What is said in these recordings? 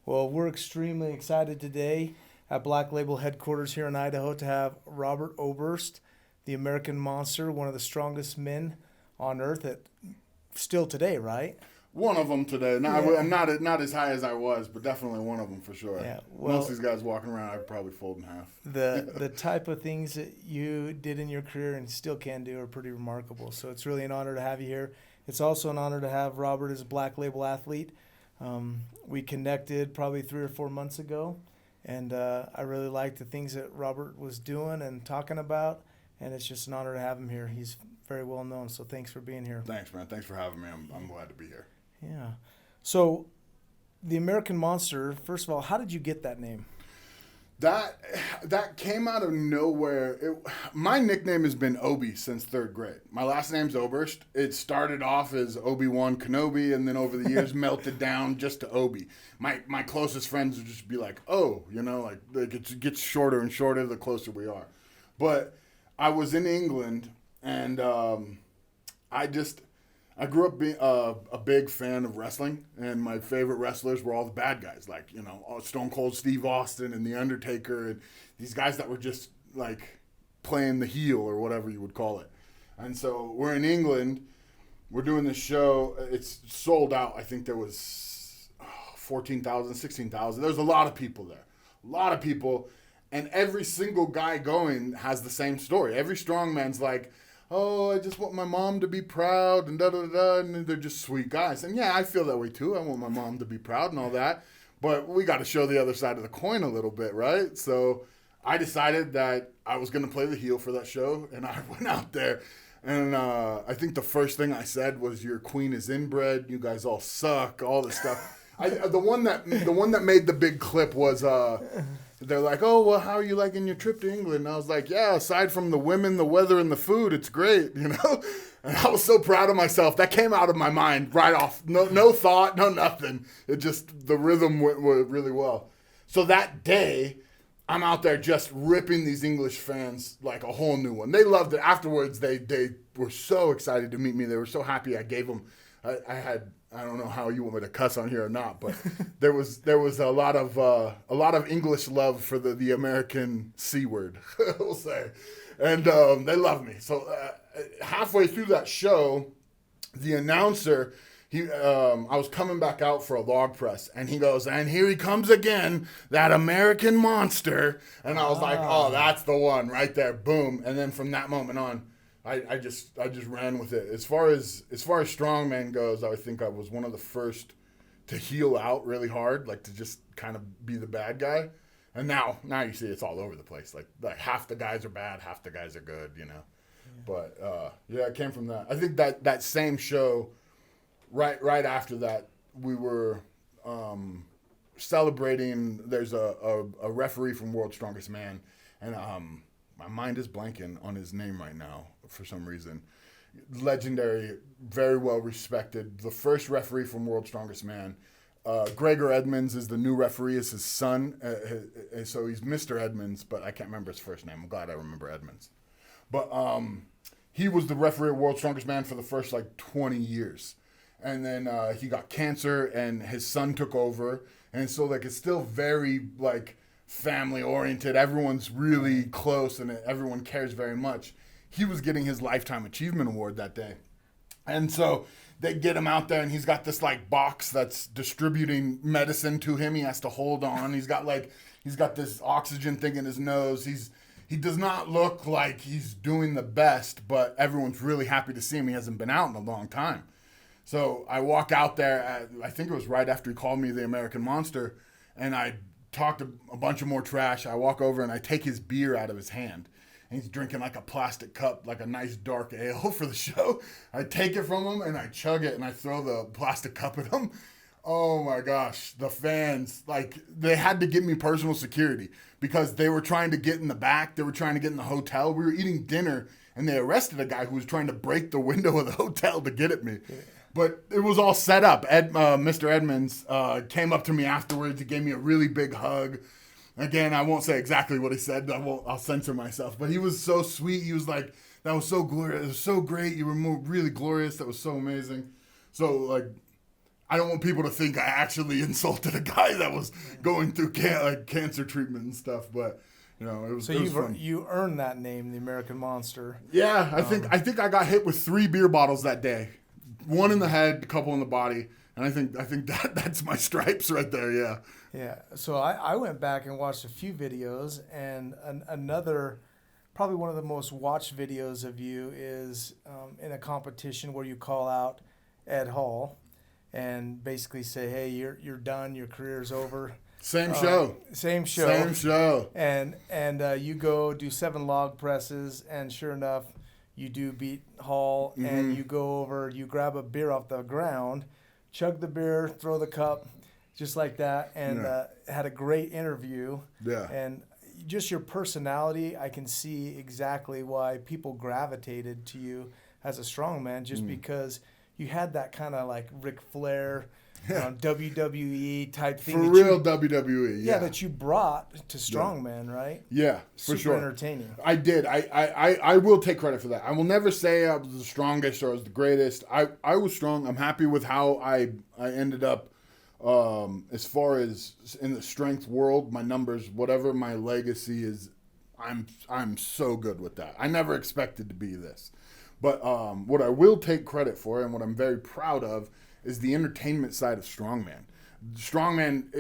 Well, we're extremely excited today at Black Label headquarters here in Idaho to have Robert Oberst, the American Monster, one of the strongest men on earth at still today, right? One of them today. Not, Yeah. I'm not as high as I was, but definitely one of them for sure. Yeah. Most Well, of these guys walking around, I'd probably fold in half. the type of things that you did in your career and still can do are pretty remarkable. So it's really an honor to have you here. It's also an honor to have Robert as a Black Label athlete. We connected probably 3 or 4 months ago, and I really liked the things that Robert was doing and talking about, and it's just an honor to have him here. He's very well known, so thanks for being here. Thanks, man. Thanks for having me. I'm glad to be here. Yeah. So, the American Monster, first of all, how did you get that name? That came out of nowhere. My nickname has been Obi since third grade. My last name's Oberst. It started off as Obi-Wan Kenobi, and then over the years melted down just to Obi. My closest friends would just be like, "Oh," like it gets shorter and shorter the closer we are. But I was in England, and I just I grew up being a big fan of wrestling, and my favorite wrestlers were all the bad guys, like, Stone Cold Steve Austin and The Undertaker, and these guys that were just like playing the heel or whatever you would call it. And so we're in England, we're doing this show, it's sold out. I think there was 14,000, 16,000. There's a lot of people there, a lot of people, and every single guy going has the same story. Every strongman's like, "Oh, I just want my mom to be proud," and da-da-da-da, and they're just sweet guys. And yeah, I feel that way too. I want my mom to be proud and all that. But we got to show the other side of the coin a little bit, right? So I decided that I was going to play the heel for that show, and I went out there. And I think the first thing I said was, "Your queen is inbred. You guys all suck." All this stuff. The one that made the big clip was they're like, "Oh, well, how are you liking your trip to England?" And I was like, "Yeah, aside from the women, the weather, and the food, it's great," And I was so proud of myself. That came out of my mind right off. No thought, no nothing. It just, the rhythm went really well. So that day, I'm out there just ripping these English fans like a whole new one. They loved it. Afterwards, they were so excited to meet me. They were so happy I gave them. I don't know how you want me to cuss on here or not, but there was a lot of English love for the American C word, we'll say, and they love me. So halfway through that show, the announcer, I was coming back out for a log press, and he goes, "And here he comes again, that American monster," and I was like, "Oh, that's the one right there, boom!" And then from that moment on, I just ran with it. As far as strongman goes, I think I was one of the first to heel out really hard, like to just kind of be the bad guy. And now you see it's all over the place. Like half the guys are bad, half the guys are good. But yeah, it came from that. I think that same show, right after that, we were celebrating. There's a referee from World's Strongest Man, and my mind is blanking on his name right now for some reason. Legendary, very well respected. The first referee from World's Strongest Man. Gregor Edmonds is the new referee, is his son. So he's Mr. Edmonds, but I can't remember his first name. I'm glad I remember Edmonds. But he was the referee at World's Strongest Man for the first 20 years. And then he got cancer, and his son took over. And so it's still very family oriented. Everyone's really close, and everyone cares very much. He was getting his Lifetime Achievement Award that day. And so they get him out there, and he's got this box that's distributing medicine to him. He has to hold on. He's got this oxygen thing in his nose. He does not look like he's doing the best, but everyone's really happy to see him. He hasn't been out in a long time. So I walk out there, I think it was right after he called me the American Monster, and I talked a bunch of more trash. I walk over and I take his beer out of his hand. And he's drinking a plastic cup, a nice dark ale for the show. I take it from him and I chug it and I throw the plastic cup at him. Oh my gosh, the fans, they had to give me personal security because they were trying to get in the back. They were trying to get in the hotel. We were eating dinner and they arrested a guy who was trying to break the window of the hotel to get at me. Yeah. But it was all set up. Mr. Edmonds came up to me afterwards. He gave me a really big hug. Again, I won't say exactly what he said. I'll censor myself. But he was so sweet. He was like, "That was so glorious. It was so great. You were really glorious. That was so amazing." So I don't want people to think I actually insulted a guy that was going through cancer treatment and stuff, but it was. So you earned that name, the American Monster. Yeah, I think I got hit with 3 beer bottles that day, one in the head, a couple in the body, and I think that's my stripes right there. Yeah. Yeah. So I went back and watched a few videos, and another. Probably one of the most watched videos of you is in a competition where you call out Ed Hall and basically say, "Hey, you're done. Your career's over." Same show. Same show. Same show. And you go do 7 log presses, and sure enough, you do beat Hall, and you go over, you grab a beer off the ground, chug the beer, throw the cup, just like that, and had a great interview. Yeah. And just your personality, I can see exactly why people gravitated to you as a strongman, just because you had that kind of like Ric Flair, WWE type thing. For real WWE, yeah. That you brought to strongman, right? Yeah, for Super sure. entertaining. I did. I will take credit for that. I will never say I was the strongest or I was the greatest. I was strong. I'm happy with how I ended up. As far as in the strength world, my numbers, whatever my legacy is, I'm so good with that. I never expected to be this. But what I will take credit for and what I'm very proud of is the entertainment side of strongman. Strongman,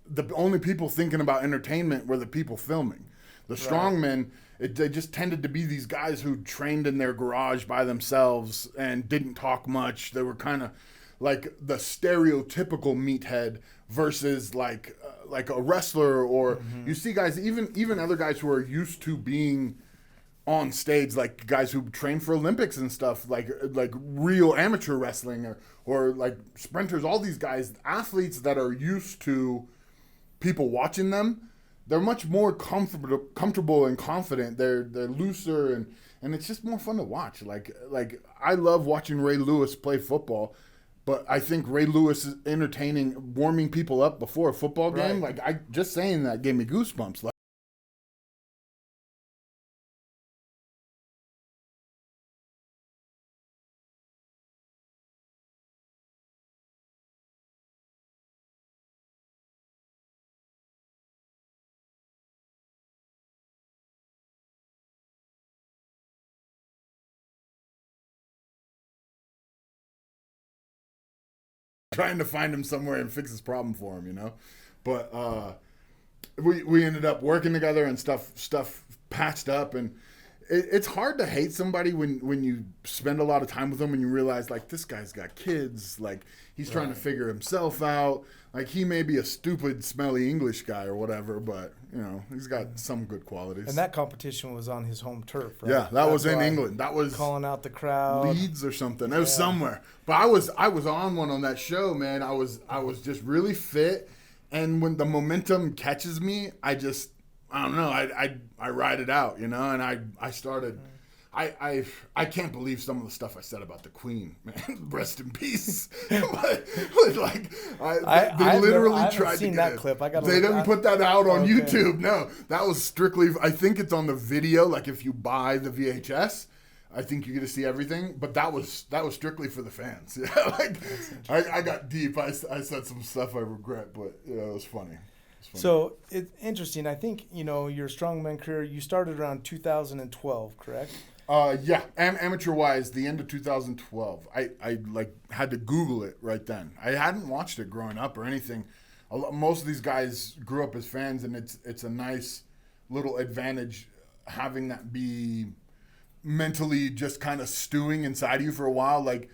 the only people thinking about entertainment were the people filming. The strongmen, they just tended to be these guys who trained in their garage by themselves and didn't talk much. They were kind of like the stereotypical meathead versus like a wrestler, or you see guys, even other guys who are used to being on stage, like guys who train for Olympics and stuff, like real amateur wrestling or like sprinters, all these guys, athletes that are used to people watching them. They're much more comfortable and confident. They're looser and it's just more fun to watch. Like I love watching Ray Lewis play football. But I think Ray Lewis is entertaining, warming people up before a football game. Right. Like, I just saying that gave me goosebumps. Like, trying to find him somewhere and fix his problem for him, But we ended up working together and stuff patched up, and it's hard to hate somebody when you spend a lot of time with them and you realize, like, this guy's got kids, like, he's trying to figure himself out. Like, he may be a stupid, smelly English guy or whatever, but, he's got some good qualities. And that competition was on his home turf, right? Yeah, that was in England. That was calling out the crowd. Leeds or something. It was somewhere. But I was on one on that show, man. I was just really fit, and when the momentum catches me, I don't know. I ride it out, and I started. I can't believe some of the stuff I said about the Queen, man. Rest in peace. but like, they literally tried to get that clip. They didn't put that out on YouTube. No, that was strictly. I think it's on the video. Like, if you buy the VHS, I think you get to see everything. But that was strictly for the fans. Yeah, like I got deep. I said some stuff I regret, but it was funny. So it's interesting. I think your strongman career. You started around 2012, correct? Yeah, amateur-wise, the end of 2012. I had to Google it right then. I hadn't watched it growing up or anything. Most of these guys grew up as fans, and it's a nice little advantage having that be mentally just kind of stewing inside of you for a while. Like,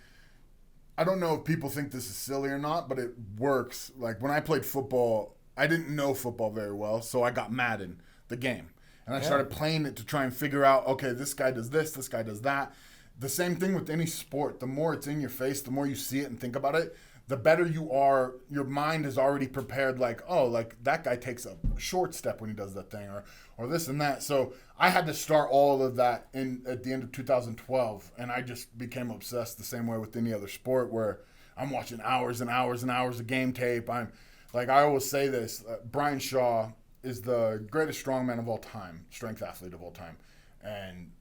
I don't know if people think this is silly or not, but it works. Like, when I played football, I didn't know football very well, so I got Madden, the game. And I started playing it to try and figure out, okay, this guy does this guy does that. The same thing with any sport. The more it's in your face, the more you see it and think about it, the better you are. Your mind is already prepared, like, oh, like that guy takes a short step when he does that thing, or this and that. So I had to start all of that at the end of 2012, and I just became obsessed the same way with any other sport, where I'm watching hours and hours and hours of game tape. I always say this, Brian Shaw is the greatest strongman of all time, strength athlete of all time. And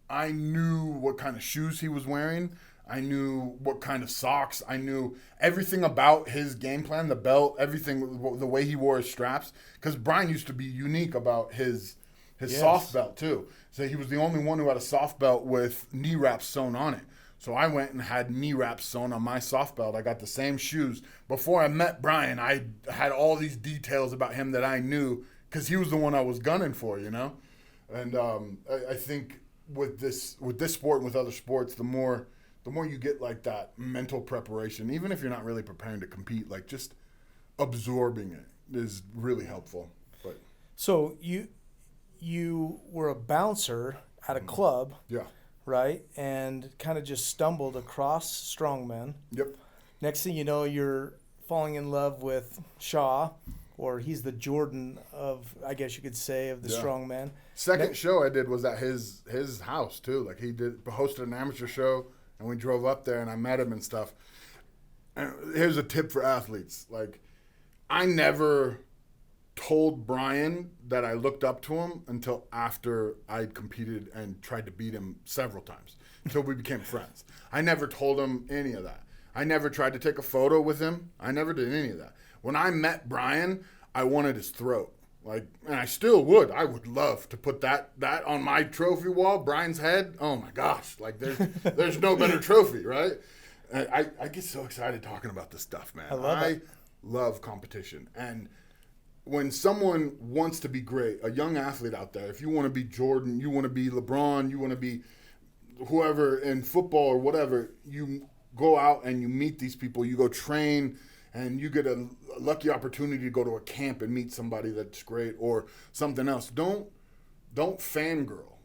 I knew what kind of shoes he was wearing. I knew what kind of socks. I knew everything about his game plan, the belt, everything, the way he wore his straps. Because Brian used to be unique about his Yes. soft belt too. So he was the only one who had a soft belt with knee wraps sewn on it. So I went and had knee wraps sewn on my soft belt. I got the same shoes. Before I met Brian, I had all these details about him that I knew because he was the one I was gunning for, you know? And I think with this sport and with other sports, the more you get like that mental preparation, even if you're not really preparing to compete, like just absorbing it is really helpful. But So you were a bouncer at a club, yeah. right? And kind of just stumbled across Strongman. Yep. Next thing you know, you're falling in love with Shaw, or he's the Jordan of, I guess you could say, of the Yeah. Strongman. Second show I did was at his house too. Like he hosted an amateur show, and we drove up there, and I met him and stuff. And here's a tip for athletes: like, I never told Brian that I looked up to him until after I'd competed and tried to beat him several times until we became friends. I never told him any of that. I never tried to take a photo with him. I never did any of that. When I met Brian, I wanted his throat. Like, and I still would. I would love to put that on my trophy wall, Brian's head. Oh my gosh. Like there's no better trophy, right? I get so excited talking about this stuff, man. I love competition. And when someone wants to be great, a young athlete out there, if you want to be Jordan, you want to be LeBron, you want to be whoever in football or whatever, you go out and you meet these people, you go train, and you get a lucky opportunity to go to a camp and meet somebody that's great or something else. Don't fangirl.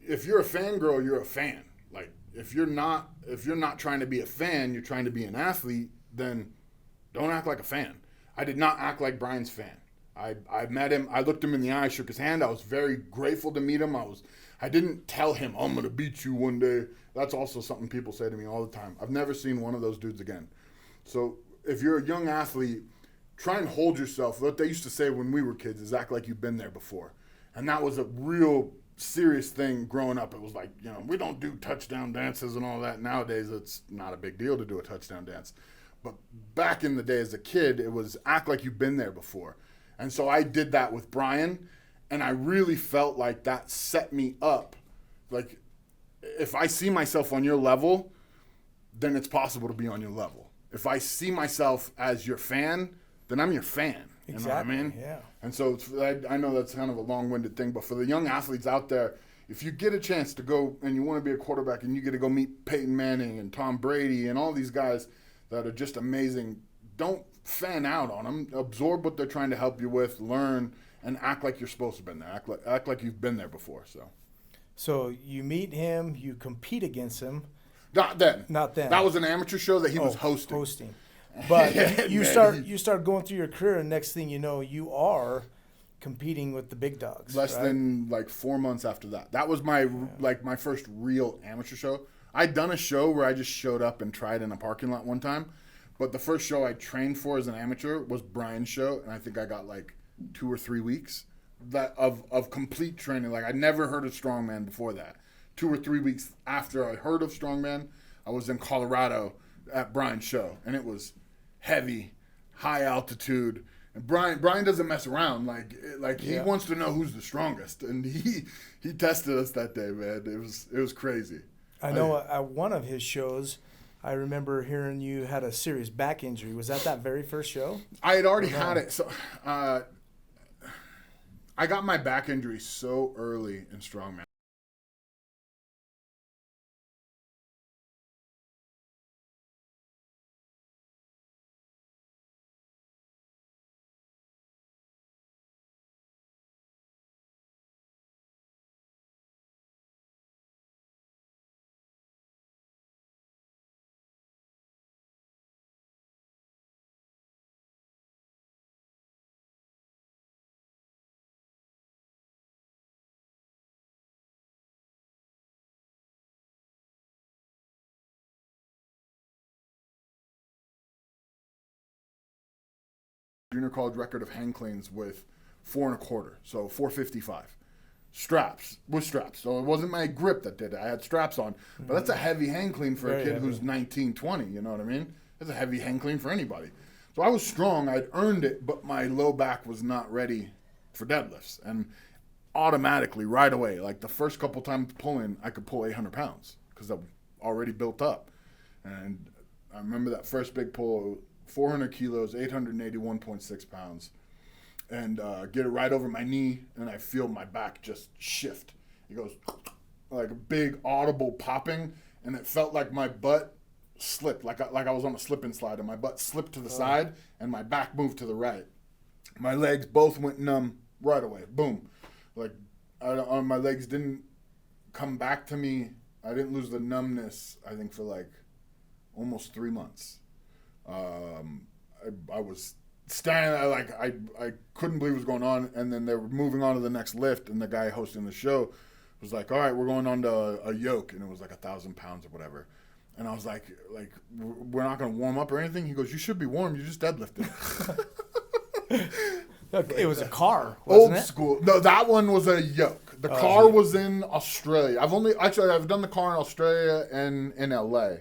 If you're a fangirl, you're a fan. Like if you're not trying to be a fan, you're trying to be an athlete, then don't act like a fan. I did not act like Brian's fan. I met him. I looked him in the eye, shook his hand. I was very grateful to meet him. I didn't tell him, I'm going to beat you one day. That's also something people say to me all the time. I've never seen one of those dudes again. So if you're a young athlete, try and hold yourself. What they used to say when we were kids is act like you've been there before. And that was a real serious thing growing up. It was like, we don't do touchdown dances and all that. Nowadays, it's not a big deal to do a touchdown dance. But back in the day as a kid, it was act like you've been there before. And so I did that with Brian, and I really felt like that set me up. Like, if I see myself on your level, then it's possible to be on your level. If I see myself as your fan, then I'm your fan. You Exactly, know what I mean? yeah. And so I know that's kind of a long-winded thing, but for the young athletes out there, if you get a chance to go and you want to be a quarterback and you get to go meet Peyton Manning and Tom Brady and all these guys that are just amazing, don't fan out on them. Absorb what they're trying to help you with, learn, and act like you're supposed to have been there. Act like you've been there before. So you meet him, you compete against him. Not then. That was an amateur show that he was hosting. But you start going through your career, and next thing you know, you are competing with the big dogs. Less than 4 months after that. That was my my first real amateur show. I'd done a show where I just showed up and tried in a parking lot one time, but the first show I trained for as an amateur was Brian's show, and I think I got 2 or 3 weeks of complete training. Like I'd never heard of Strongman before that. 2 or 3 weeks after I heard of Strongman, I was in Colorado at Brian's show, and it was heavy, high altitude. And Brian doesn't mess around. Like he wants to know who's the strongest, and he tested us that day, man. It was crazy. I know at one of his shows, I remember hearing you had a serious back injury. Was that very first show? I had already had it. So I got my back injury so early in Strongman. Junior college record of hang cleans with 4 1/4, so 455. straps. So it wasn't my grip that did it. I had straps on. But that's a heavy hang clean for a kid who's 19, 20. You know what I mean? That's a heavy hang clean for anybody. So I was strong. I'd earned it, but my low back was not ready for deadlifts. And automatically, right away, like the first couple times pulling, I could pull 800 pounds because I'm already built up. And I remember that first big pull, 400 kilos, 881.6 pounds. And get it right over my knee, and I feel my back just shift. It goes like a big audible popping, and it felt like my butt slipped, like I was on a slip and slide, and my butt slipped to the side, and my back moved to the right. My legs both went numb right away. Boom. Like my legs didn't come back to me. I didn't lose the numbness, I think, for like almost 3 months. I was standing there, like I couldn't believe what was going on, and then they were moving on to the next lift, and the guy hosting the show was like, all right, we're going on to a yoke, and it was like 1,000 pounds or whatever. And I was like, we're not going to warm up or anything? He goes, you should be warm, you just deadlifted. It was a car, wasn't Old school. No, that one was a yoke. The car was in Australia. I've done the car in Australia and in LA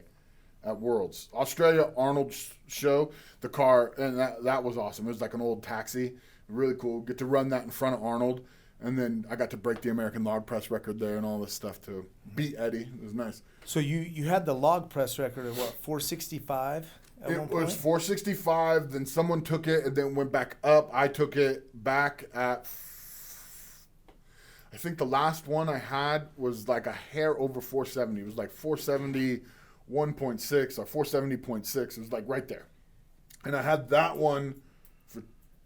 at Worlds. Australia, Arnold's show, the car, and that was awesome. It was like an old taxi. Really cool. Get to run that in front of Arnold. And then I got to break the American log press record there and all this stuff to beat Eddie. It was nice. So you had the log press record at what, 465? It was 465. Then someone took it and then went back up. I took it back at, I think the last one I had was like a hair over 470. It was like 471.6 or 470.6. It was like right there. And I had that one for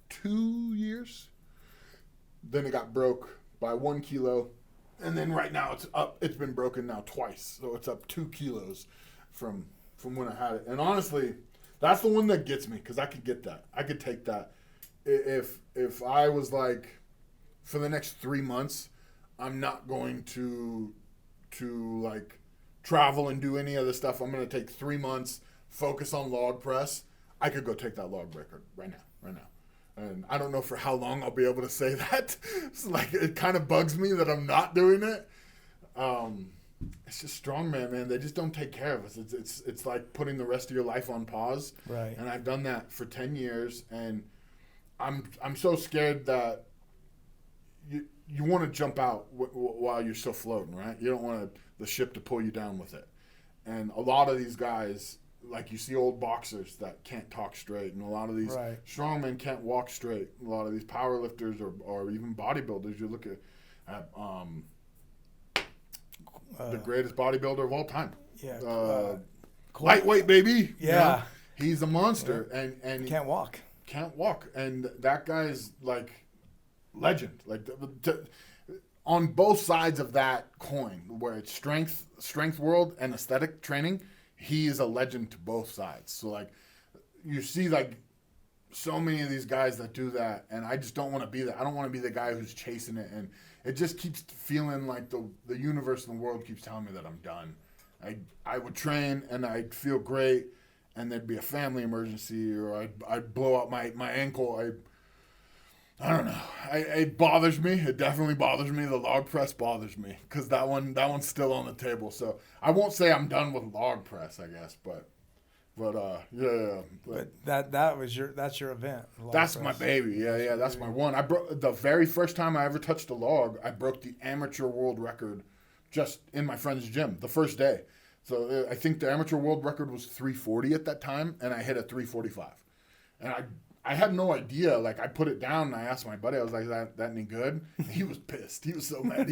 2 years. Then it got broke by 1 kilo. And then right now it's up. It's been broken now twice. So it's up 2 kilos from when I had it. And honestly, that's the one that gets me because I could get that. I could take that. If I was like, for the next 3 months, I'm not going to like travel and do any other stuff. I'm going to take 3 months, focus on log press. I could go take that log record right now. And I don't know for how long I'll be able to say that. It's like, it kind of bugs me that I'm not doing it. It's just strongman, man. They just don't take care of us. It's like putting the rest of your life on pause. Right. And I've done that for 10 years, and I'm so scared that you want to jump out while you're still floating, right? You don't want the ship to pull you down with it. And a lot of these guys, like you see old boxers that can't talk straight, and a lot of these strongmen can't walk straight. A lot of these power lifters or even bodybuilders, you look at the greatest bodybuilder of all time. Yeah. Lightweight, baby. Yeah. You know? He's a monster. Yeah. And can't walk. And that guy's like legend. Like on both sides of that coin, where it's strength world and aesthetic training, he is a legend to both sides. So like you see like so many of these guys that do that, and I just don't want to be that. I don't want to be the guy who's chasing it, and it just keeps feeling like the universe and the world keeps telling me that I'm done. I would train and I'd feel great, and there'd be a family emergency, or I'd blow out my ankle. I don't know. It bothers me. It definitely bothers me. The log press bothers me because that one's still on the table. So I won't say I'm done with log press, I guess, but yeah. But that's your event. That's press. My baby. Yeah. That's my one. I broke the very first time I ever touched a log. I broke the amateur world record just in my friend's gym the first day. So I think the amateur world record was 340 at that time, and I hit a 345, and I had no idea. Like, I put it down and I asked my buddy, I was like, that any good? He was pissed. He was so mad.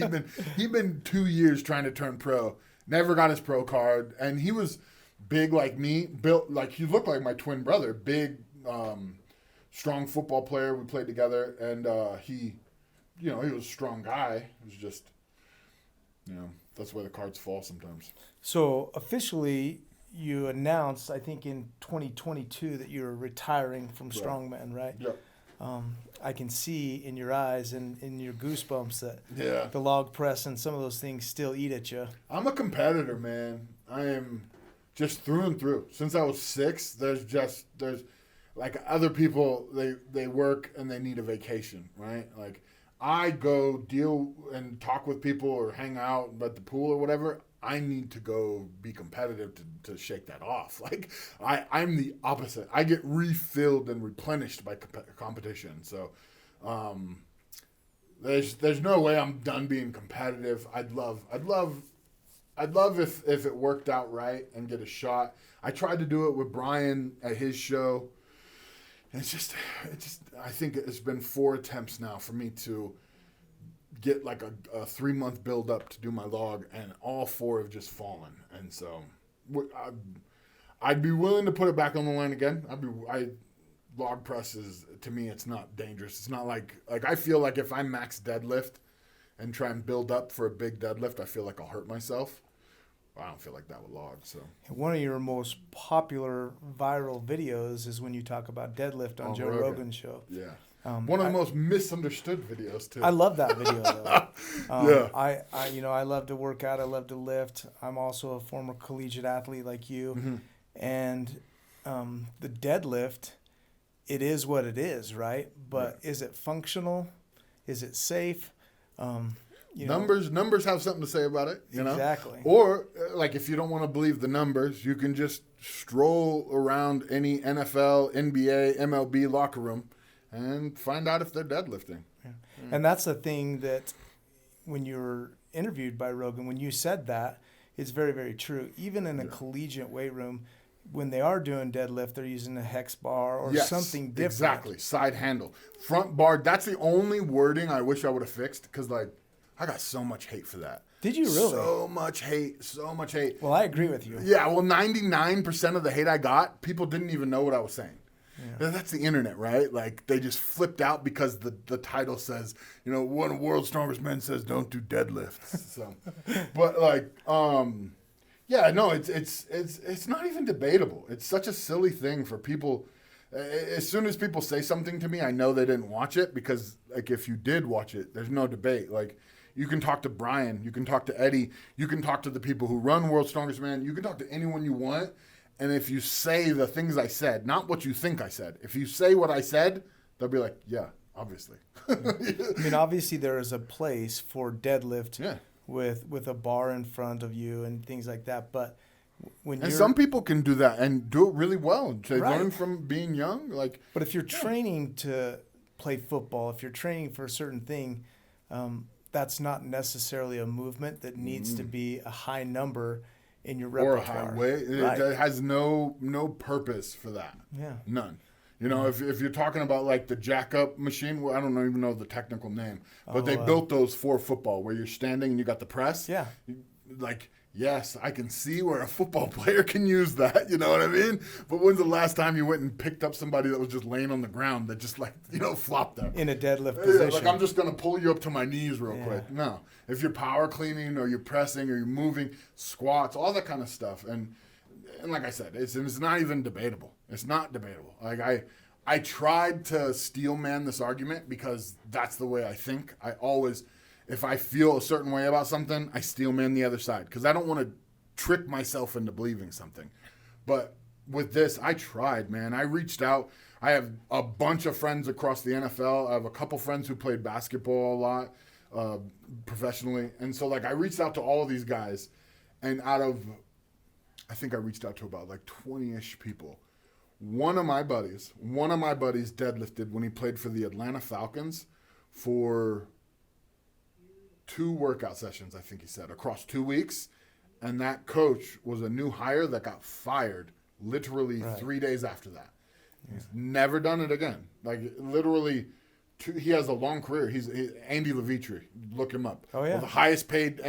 He'd been 2 years trying to turn pro, never got his pro card, and he was big like me, built like, he looked like my twin brother, big, strong football player. We played together, and he was a strong guy. It was just, that's where the cards fall sometimes. So officially, you announced, I think in 2022, that you're retiring from Strongman, right? Yep. I can see in your eyes and in your goosebumps that the log press and some of those things still eat at you. I'm a competitor, man. I am just through and through. Since I was 6, there's like other people, they work and they need a vacation, right? Like, I go deal and talk with people or hang out at the pool or whatever, I need to go be competitive to shake that off. Like I'm the opposite. I get refilled and replenished by competition. So there's no way I'm done being competitive. I'd love if it worked out right and get a shot. I tried to do it with Brian at his show. And it's just I think it's been 4 attempts now for me to get like a 3-month build up to do my log, and all 4 have just fallen. And so I'd be willing to put it back on the line again. Log press is, to me, it's not dangerous. It's not like I feel like if I max deadlift and try and build up for a big deadlift, I feel like I'll hurt myself. I don't feel like that with logs. So one of your most popular viral videos is when you talk about deadlift on Joe Rogan's show. Yeah. One of the most misunderstood videos too. I love that video though. Yeah. I love to work out. I love to lift. I'm also a former collegiate athlete like you, Mm-hmm. and the deadlift, it is what it is, right? But is it functional? Is it safe? Numbers have something to say about it, you know? Exactly. Or, like, if you don't want to believe the numbers, you can just stroll around any NFL, NBA, MLB locker room and find out if they're deadlifting. Yeah. And that's the thing that when you were interviewed by Rogan, when you said that, it's very, very true. Even in a collegiate weight room, when they are doing deadlift, they're using a hex bar or something different. Exactly. Side handle. Front bar, that's the only wording I wish I would have fixed, because, like, I got so much hate for that. Did you really? So much hate. Well, I agree with you. Yeah, well, 99% of the hate I got, people didn't even know what I was saying. Yeah. That's the internet, right? Like, they just flipped out because the title says, one of the world's strongest men says don't do deadlifts. So, but like, yeah, no, it's not even debatable. It's such a silly thing for people. As soon as people say something to me, I know they didn't watch it, because, like, if you did watch it, there's no debate. Like, you can talk to Brian, you can talk to Eddie, you can talk to the people who run World's Strongest Man, you can talk to anyone you want, and if you say the things I said, not what you think I said, if you say what I said, they'll be like, yeah, obviously. I mean, obviously there is a place for deadlift with a bar in front of you and things like that, but and some people can do that and do it really well. They Right. learn from being young. But if you're training to play football, if you're training for a certain thing, that's not necessarily a movement that needs to be a high number in your repertoire. Or a high weight. Right. It has no purpose for that. Yeah. None. If you're talking about, like, the jack-up machine, well, I don't even know the technical name, but they built those for football where you're standing and you got the press. Yeah. Like, yes, I can see where a football player can use that, you know what I mean? But when's the last time you went and picked up somebody that was just laying on the ground that just, like, flopped them? In a deadlift position. Like, I'm just going to pull you up to my knees real quick. No. If you're power cleaning or you're pressing or you're moving, squats, all that kind of stuff. And like I said, it's not even debatable. It's not debatable. Like, I tried to steel man this argument because that's the way I think. I always, if I feel a certain way about something, I steel man the other side, because I don't want to trick myself into believing something. But with this, I tried, man. I reached out. I have a bunch of friends across the NFL. I have a couple friends who played basketball a lot professionally. And so, like, I reached out to all of these guys, and I think I reached out to about like 20-ish people. One of my buddies deadlifted when he played for the Atlanta Falcons for 2 workout sessions, I think he said, across 2 weeks. And that coach was a new hire that got fired literally 3 days after that. Yeah. He's never done it again. Like, literally, he has a long career. He's Andy Levitri. Look him up. Oh, yeah. Well, the highest paid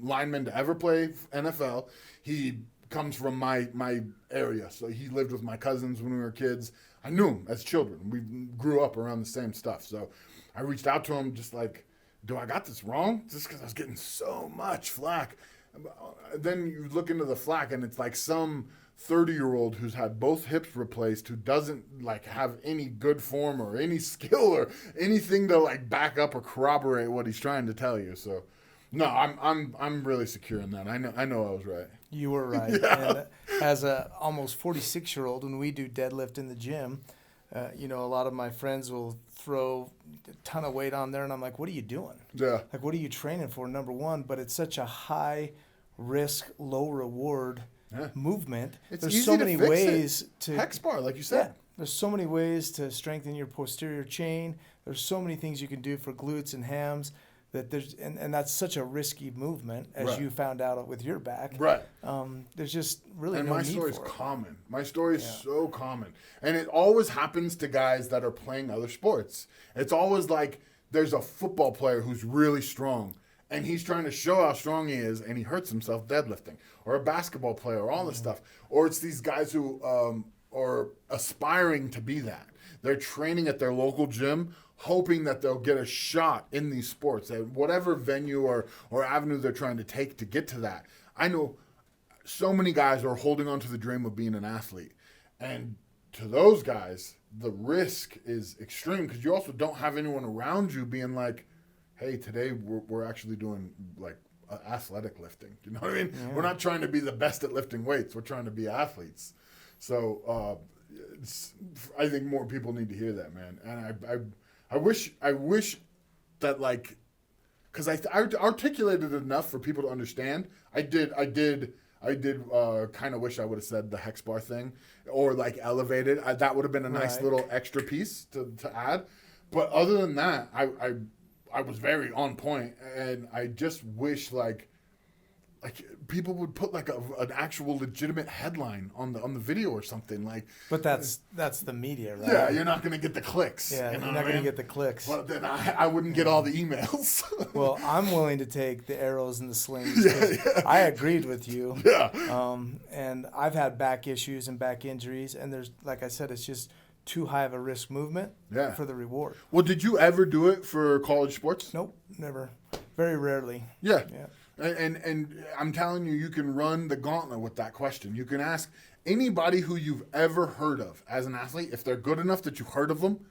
lineman to ever play NFL. He comes from my area. So he lived with my cousins when we were kids. I knew him as children. We grew up around the same stuff. So I reached out to him just like, do I got this wrong? Just because I was getting so much flack. Then you look into the flack, and it's like some 30-year-old who's had both hips replaced, who doesn't like have any good form or any skill or anything to like back up or corroborate what he's trying to tell you. So, no, I'm really secure in that. I know I was right. You were right. Yeah. And as a almost 46-year-old, when we do deadlift in the gym, A lot of my friends will throw a ton of weight on there, and I'm like, what are you doing? Yeah. Like, what are you training for, number one? But it's such a high risk, low reward movement. There's so many ways to hex bar, like you said. Yeah, there's so many ways to strengthen your posterior chain. There's so many things you can do for glutes and hams that and that's such a risky movement, as you found out with your back. Right. There's just really and no my need story is for it. common. My story is so common, and it always happens to guys that are playing other sports. It's always like there's a football player who's really strong, and he's trying to show how strong he is, and he hurts himself deadlifting, or a basketball player, or all this stuff. Or it's these guys who are aspiring to be that. They're training at their local gym, hoping that they'll get a shot in these sports, at whatever venue or avenue they're trying to take to get to that. I know so many guys are holding on to the dream of being an athlete. And to those guys, the risk is extreme, because you also don't have anyone around you being like, hey, today we're actually doing like athletic lifting. You know what I mean? Yeah. We're not trying to be the best at lifting weights. We're trying to be athletes. So I think more people need to hear that, man. And I wish that, like, because I articulated it enough for people to understand. I did kind of wish I would have said the hex bar thing, or like elevated. That would have been a nice little extra piece to add. But other than that, I was very on point, and I just wish like people would put like an actual legitimate headline on the video or something, like. But that's the media, right? Yeah, you're not going to get the clicks. Yeah, you're not going to get the clicks. But then I wouldn't get all the emails. Well, I'm willing to take the arrows and the slings. I agreed with you. Yeah. And I've had back issues and back injuries, and there's, like I said, it's just too high of a risk movement for the reward. Well, did you ever do it for college sports? Nope, never. Very rarely. Yeah. And I'm telling you, you can run the gauntlet with that question. You can ask anybody who you've ever heard of as an athlete. If they're good enough that you've heard of them,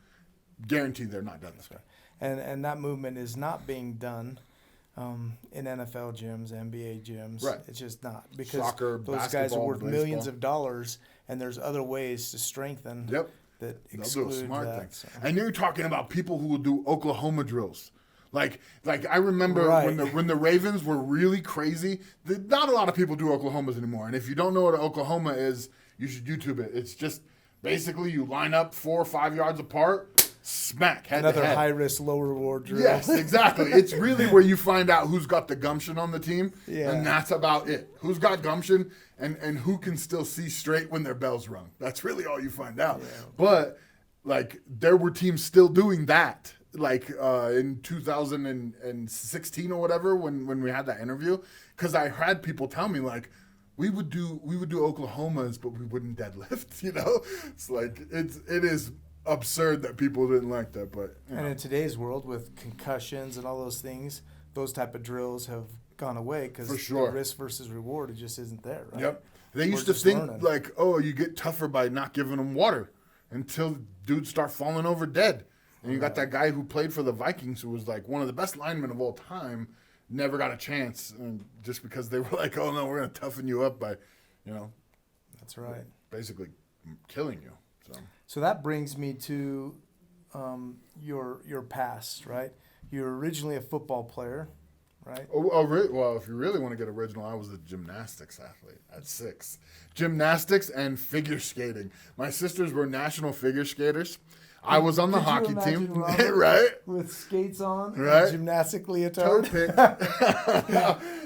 guaranteed they're not done this way. And that movement is not being done in NFL gyms, NBA gyms. Right. It's just not. Because soccer, those guys are worth millions of dollars, and there's other ways to strengthen that exclude that. So. And you're talking about people who will do Oklahoma drills. Like I remember when the Ravens were really crazy. Not a lot of people do Oklahomas anymore. And if you don't know what an Oklahoma is, you should YouTube it. It's just basically you line up 4 or 5 yards apart, smack head to head. Another high risk, low reward drill. Yes, exactly. It's really where you find out who's got the gumption on the team, and that's about it. Who's got gumption and who can still see straight when their bell's rung. That's really all you find out. Yeah. But like there were teams still doing that. Like in 2016 or whatever, when we had that interview, because I had people tell me like we would do Oklahomas, but we wouldn't deadlift. You know, it's like it is absurd that people didn't like that. But and in today's world with concussions and all those things, those type of drills have gone away because the risk versus reward it just isn't there. Right? Yep. They used to think like, oh, you get tougher by not giving them water until dudes start falling over dead. And you got that guy who played for the Vikings who was like one of the best linemen of all time, never got a chance, and just because they were like, oh, no, we're going to toughen you up by, you know. That's right. Basically killing you. So that brings me to your past, right? You were originally a football player, right? Well, if you really want to get original, I was a gymnastics athlete at 6. Gymnastics and figure skating. My sisters were national figure skaters. I was on the hockey team, right? With skates on, right? Gymnastic leotard.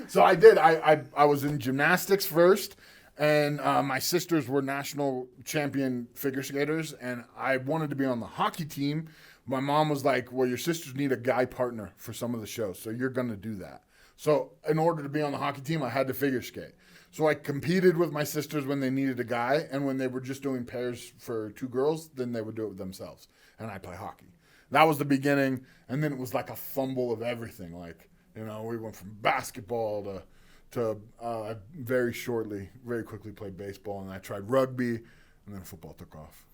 So I did. I was in gymnastics first, and my sisters were national champion figure skaters, and I wanted to be on the hockey team. My mom was like, well, your sisters need a guy partner for some of the shows, so you're going to do that. So in order to be on the hockey team, I had to figure skate. So I competed with my sisters when they needed a guy, and when they were just doing pairs for 2 girls, then they would do it with themselves, and I play hockey. That was the beginning, and then it was like a fumble of everything. Like, you know, we went from basketball to very quickly played baseball, and I tried rugby, and then football took off.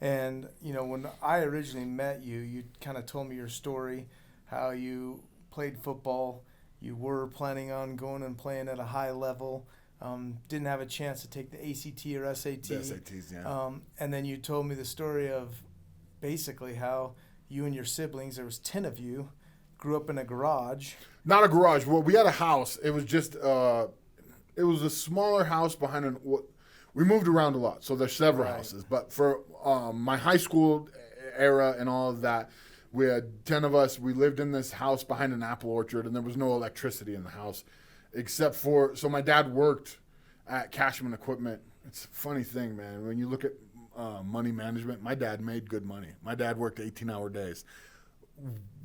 And, you know, when I originally met you, you kind of told me your story, how you played football, you were planning on going and playing at a high level, didn't have a chance to take the ACT or SAT. The SATs, yeah. And then you told me the story of basically how you and your siblings, there was 10 of you, grew up in a garage. Not a garage. Well, we had a house. It was just it was a smaller house behind an. We moved around a lot, so there's several houses. But for my high school era and all of that, we had 10 of us. We lived in this house behind an apple orchard, and there was no electricity in the house, except for. So my dad worked at Cashman Equipment. It's a funny thing, man. When you look at money management, my dad made good money. My dad worked 18-hour days.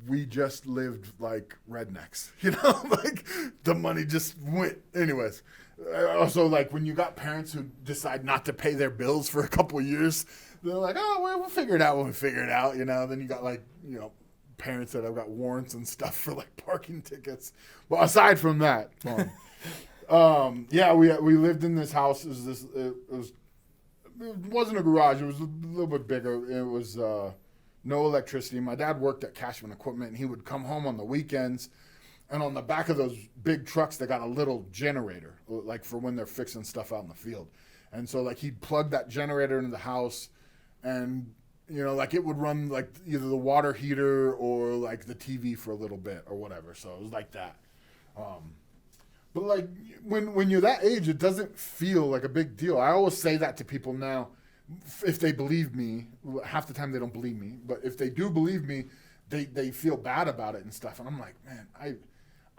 We just lived like rednecks, you know, like the money just went. Anyways, also like when you got parents who decide not to pay their bills for a couple of years, they're like, oh, well, we'll figure it out when we figure it out, you know. Then you got like, you know, parents that have got warrants and stuff for like parking tickets. But aside from that, yeah, we lived in this house. It wasn't a garage. It was a little bit bigger. It was no electricity. My dad worked at Cashman Equipment, and he would come home on the weekends, and on the back of those big trucks, they got a little generator, like for when they're fixing stuff out in the field. And so, like, he'd plug that generator into the house, and, you know, like, it would run, like, either the water heater or, like, the TV for a little bit or whatever. So it was like that. But, like, when you're that age, it doesn't feel like a big deal. I always say that to people now. If they believe me, half the time they don't believe me, but if they do believe me, they feel bad about it and stuff. And I'm like, man,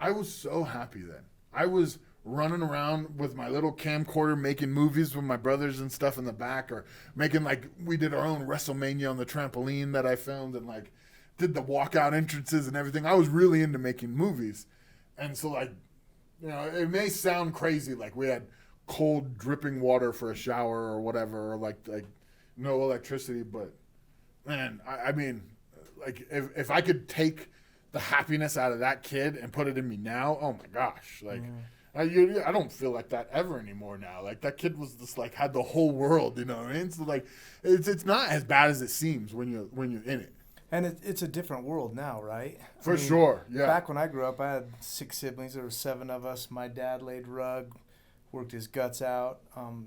I was so happy then. I was running around with my little camcorder making movies with my brothers and stuff in the back, or making, like, we did our own WrestleMania on the trampoline that I filmed, and like did the walkout entrances and everything. I was really into making movies. And so, like, you know, it may sound crazy, like we had cold dripping water for a shower or whatever, or like no electricity, but man, I mean, like if I could take the happiness out of that kid and put it in me now, oh my gosh, like I don't feel like that ever anymore now. Like that kid was just like had the whole world, you know what I mean? So like it's not as bad as it seems when you're in it. And it's a different world now, right? For sure, yeah. Back when I grew up, I had 6 siblings. There were 7 of us. My dad laid rug, worked his guts out,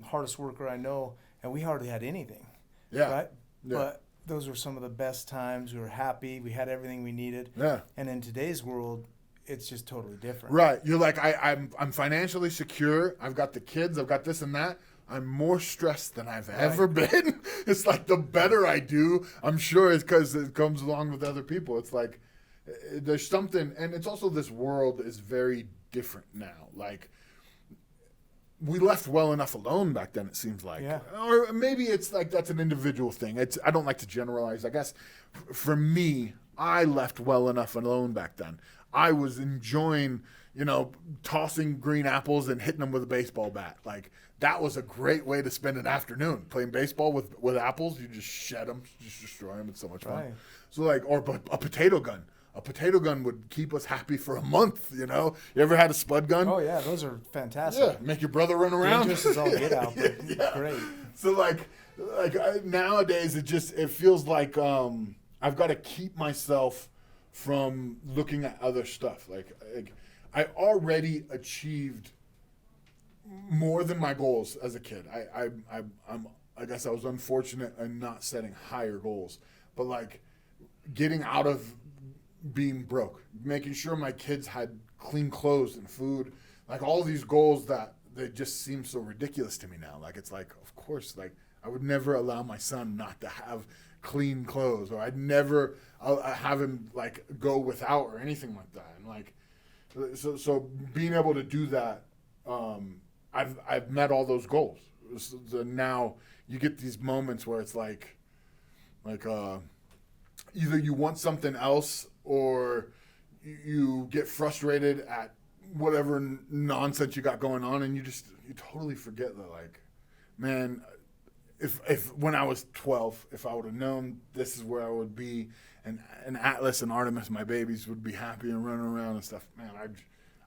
hardest worker I know, and we hardly had anything. Yeah. Right? Yeah. But those were some of the best times. We were happy. We had everything we needed. Yeah. And in today's world, it's just totally different. Right. You're like, I'm financially secure. I've got the kids. I've got this and that. I'm more stressed than I've ever been. It's like the better I do, I'm sure it's because it comes along with other people. It's like there's something, and it's also this world is very different now. Like, we left well enough alone back then, it seems like. Yeah. Or maybe it's like that's an individual thing. I don't like to generalize. I guess for me, I left well enough alone back then. I was enjoying, you know, tossing green apples and hitting them with a baseball bat. Like, that was a great way to spend an afternoon. Playing baseball with apples, you just shed them, just destroy them. It's so much fun. Right. So, like, or a potato gun. A potato gun would keep us happy for a month, you know? You ever had a spud gun? Oh, yeah, those are fantastic. Yeah, make your brother run around. Dangerous as all get out, but yeah. great. So, nowadays, it feels like I've got to keep myself from looking at other stuff. Like I already achieved more than my goals as a kid. I guess I was unfortunate in not setting higher goals, but like getting out of being broke, making sure my kids had clean clothes and food, like all these goals that they just seem so ridiculous to me now. Like, it's like, of course, like I would never allow my son not to have clean clothes, or I'd never have him like go without or anything like that. And like, so being able to do that, I've met all those goals. So now you get these moments where it's like either you want something else or you get frustrated at whatever nonsense you got going on, and you totally forget that, like, man, if when I was 12, if I would have known this is where I would be, and Atlas and Artemis, my babies, would be happy and running around and stuff, man,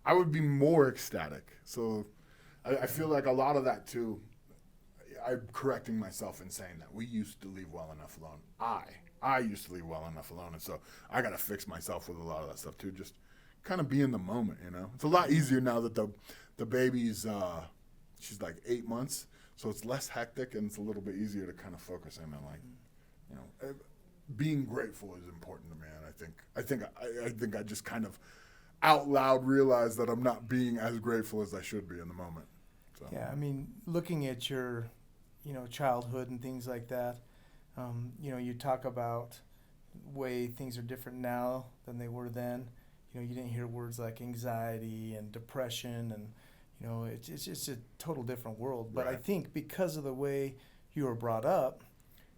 I would be more ecstatic. So I feel like a lot of that too, I'm correcting myself in saying that we used to leave well enough alone. I used to leave well enough alone, and so I got to fix myself with a lot of that stuff too. Just kind of be in the moment, you know. It's a lot easier now that the baby's she's like 8 months, so it's less hectic and it's a little bit easier to kind of focus in on, like, you know, being grateful is important to me, and I think I just kind of out loud realize that I'm not being as grateful as I should be in the moment. So. Yeah, I mean, looking at your, childhood and things like that, you talk about way things are different now than they were then. You didn't hear words like anxiety and depression, and it's just a total different world. But Right. I think because of the way you were brought up,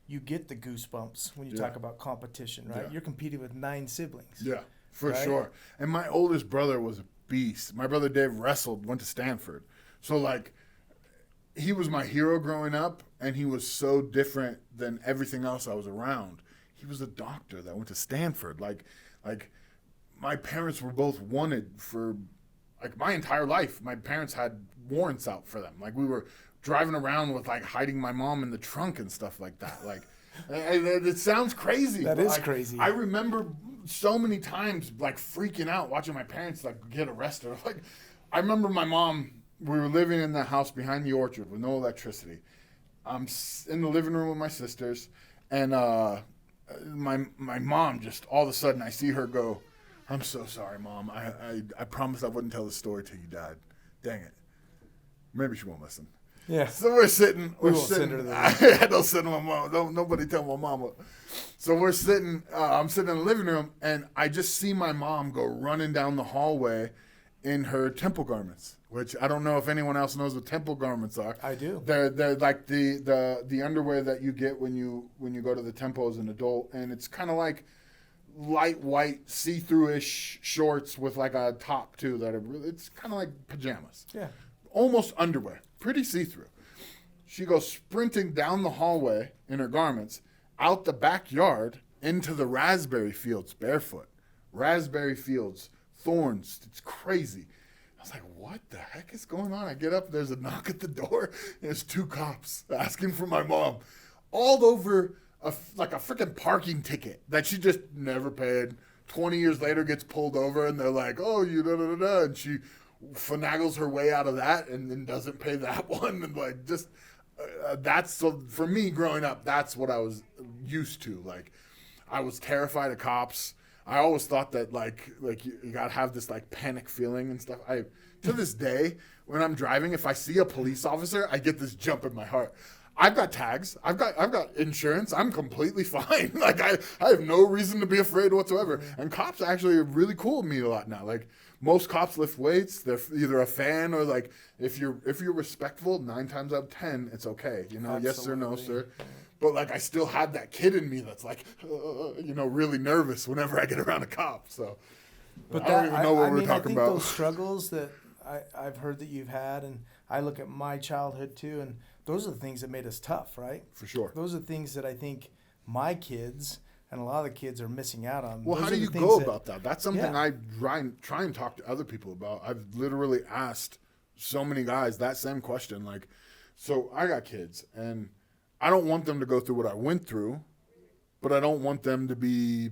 you get the goosebumps when you talk about competition, right? Yeah. You're competing with 9 siblings. Yeah, for Right? sure. And my oldest brother was a beast. My brother Dave went to Stanford. So, like, he was my hero growing up, and he was so different than everything else I was around. He was a doctor that went to Stanford. Like my parents were both wanted for, like, my entire life. My parents had warrants out for them. Like, we were driving around with, like, hiding my mom in the trunk and stuff like that. Like, it sounds crazy. That but, is like, crazy. I remember so many times, like, freaking out watching my parents, like, get arrested. Like, I remember my mom, we were living in the house behind the orchard with no electricity. I'm in the living room with my sisters, and my mom just, all of a sudden, I see her go, "I'm so sorry, Mom. I promised I wouldn't tell the story till you died. Dang it." Maybe she won't listen. Yeah. So we're sitting. We won't send her to I don't send my mom. Don't nobody tell my mama. So we're sitting. I'm sitting in the living room, and I just see my mom go running down the hallway in her temple garments, which I don't know if anyone else knows what temple garments are. I do. They're like the underwear that you get when you go to the temple as an adult, and it's kind of like light white see-through-ish shorts with like a top too. It's kind of like pajamas. Yeah. Almost underwear, pretty see-through. She goes sprinting down the hallway in her garments, out the backyard into the raspberry fields barefoot. Raspberry fields, thorns, it's crazy. I was like, what the heck is going on? I get up, there's a knock at the door, and there's 2 cops asking for my mom. All over like a freaking parking ticket that she just never paid. 20 years later gets pulled over, and they're like, oh, you da-da-da-da, and she finagles her way out of that and then doesn't pay that one. And like, just that's, so for me growing up, that's what I was used to. Like, I was terrified of cops. I always thought that like you gotta have this like panic feeling and stuff. To this day, when I'm driving, if I see a police officer, I get this jump in my heart. I've got tags. I've got insurance. I'm completely fine. Like, I have no reason to be afraid whatsoever. And cops actually are really cool with me a lot now. Like, most cops lift weights. They're either a fan or like, if you're respectful, 9 times out of 10, it's okay. Yes sir, no sir. But like, I still had that kid in me that's like, really nervous whenever I get around a cop. So, But I don't even know what we're talking I think about. those struggles that I've heard that you've had, and I look at my childhood too, and those are the things that made us tough, right? For sure. Those are things that I think my kids and a lot of the kids are missing out on. Well, Those how are do the you things go that- about that? That's something Yeah. I try and talk to other people about. I've literally asked so many guys that same question. Like, so I got kids, and I don't want them to go through what I went through, but I don't want them to be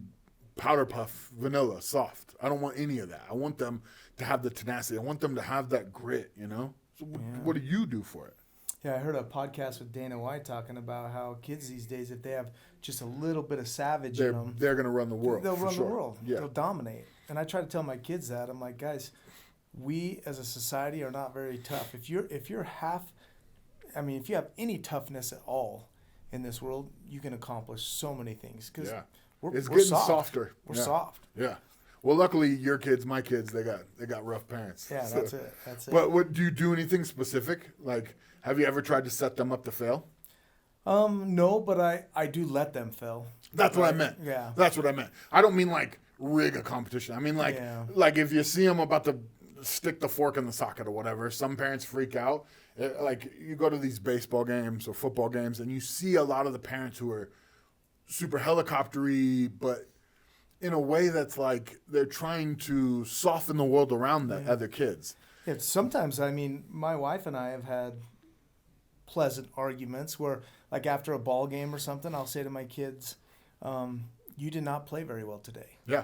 powder puff, vanilla, soft. I don't want any of that. I want them to have the tenacity. I want them to have that grit, So what do you do for it? Yeah, I heard a podcast with Dana White talking about how kids these days, if they have just a little bit of savage in them, They're going to run the world. they'll for run sure. the world. Yeah. They'll dominate. And I try to tell my kids that. I'm like, guys, we as a society are not very tough. If you have any toughness at all in this world, you can accomplish so many things. Because we're It's getting soft. softer. We're Yeah. soft. Yeah. Well, luckily, your kids, my kids, they got rough parents. Yeah, So- that's it. That's it. But what do you do anything specific? Like, have you ever tried to set them up to fail? No, but I do let them fail. That's what I meant. Yeah. That's what I meant. I don't mean like rig a competition. I mean like Yeah. like if you see them about to stick the fork in the socket or whatever, some parents freak out. Like, you go to these baseball games or football games, and you see a lot of the parents who are super helicoptery, but in a way that's like they're trying to soften the world around the other kids. Yeah, sometimes, my wife and I have had pleasant arguments where, like, after a ball game or something, I'll say to my kids, you did not play very well today. Yeah.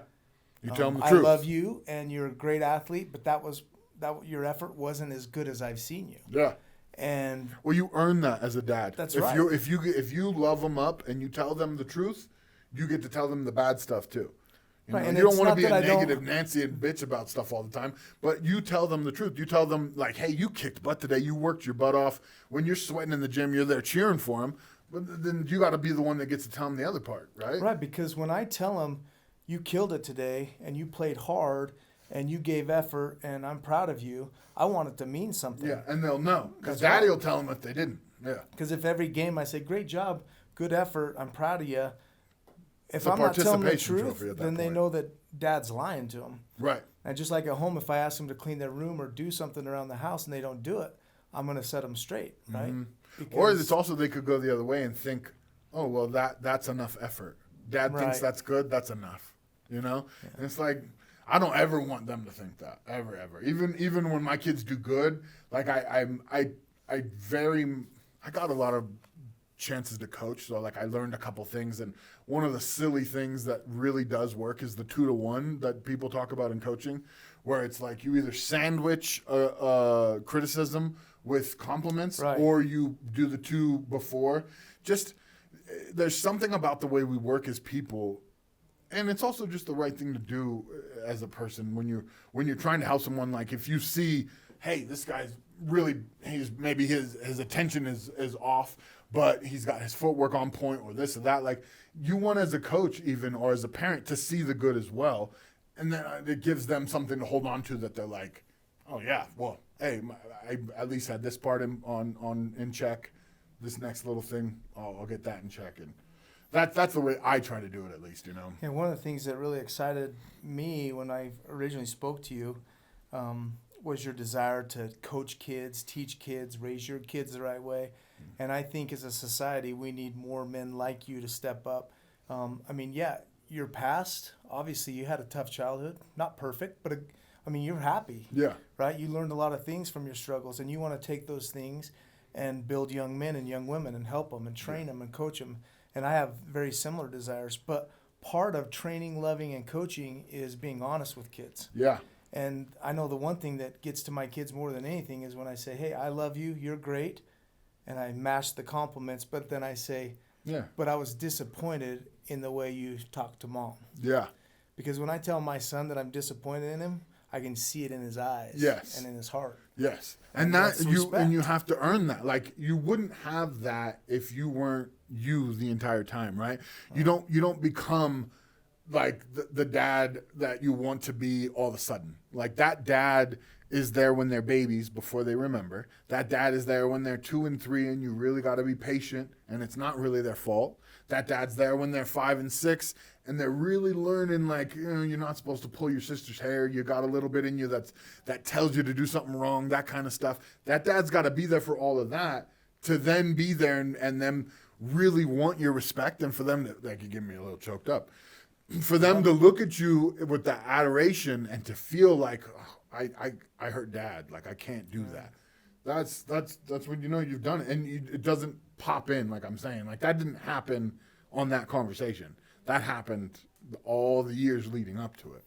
You tell them the truth. I love you, and you're a great athlete, but that your effort wasn't as good as I've seen you. Yeah. And Well, you earn that as a dad. That's if right. If you love them up and you tell them the truth, you get to tell them the bad stuff too. You Right, know, and you don't it's want to not be a that I don't- negative Nancy and bitch about stuff all the time, but you tell them the truth. You tell them, like, hey, you kicked butt today. You worked your butt off. When you're sweating in the gym, you're there cheering for them. But then you got to be the one that gets to tell them the other part, right? Right, because when I tell them you killed it today and you played hard and you gave effort and I'm proud of you, I want it to mean something. Yeah, and they'll know. Because That's Daddy right. will tell them if they didn't. Yeah. Because if every game I say, great job, good effort, I'm proud of you, if It's a I'm not telling the participation truth, trophy at that then they point. know that Dad's lying to them. Right. And just like at home, if I ask them to clean their room or do something around the house and they don't do it, I'm going to set them straight, right? Or Because- it's also they could go the other way and think, oh, well, that's enough effort. Dad thinks Right. that's good. That's enough. You know? And it's like, I don't ever want them to think that. Ever, ever. Even when my kids do good, like I got a lot of chances to coach. So like I learned a couple things, and one of the silly things that really does work is the 2-to-1 that people talk about in coaching, where it's like you either sandwich criticism with compliments, Right. or you do the two before. Just there's something about the way we work as people, and it's also just the right thing to do as a person when you're trying to help someone. Like if you see, hey, this guy's really, maybe his attention is off, but he's got his footwork on point, or this or that. Like you want as a coach even, or as a parent, to see the good as well, and then it gives them something to hold on to, that they're like, oh yeah, well, hey, I at least had this part in check. This next little thing, I'll get that in check, and that's the way I try to do it, at least, you know. And one of the things that really excited me when I originally spoke to you was your desire to coach kids, teach kids, raise your kids the right way. And I think as a society, we need more men like you to step up. I mean, yeah, your past, obviously you had a tough childhood, not perfect, but you're happy, Yeah. right? You learned a lot of things from your struggles, and you want to take those things and build young men and young women and help them and train them and coach them. And I have very similar desires, but part of training, loving, and coaching is being honest with kids. Yeah. And I know the one thing that gets to my kids more than anything is when I say, hey, I love you, you're great, and I mash the compliments, but then I say, Yeah. but I was disappointed in the way you talked to Mom. Yeah. Because when I tell my son that I'm disappointed in him, I can see it in his eyes Yes. and in his heart. Yes. And And that's you respect. have to earn that. Like you wouldn't have that if you weren't you the entire time, right? You don't become like the dad that you want to be all of a sudden. Like that dad is there when they're babies before they remember. That dad is there when they're 2 and 3 and you really got to be patient and it's not really their fault. That dad's there when they're 5 and 6 and they're really learning, like, you know, you're not supposed to pull your sister's hair. You got a little bit in you that tells you to do something wrong, that kind of stuff. That dad's got to be there for all of that to then be there and them really want your respect, and for them to, like, you get me a little choked up, for them to look at you with that adoration and to feel like, oh, I hurt Dad, like I can't do that. That's when you know you've done it, and it doesn't pop in, like I'm saying. Like that didn't happen on that conversation. That happened all the years leading up to it.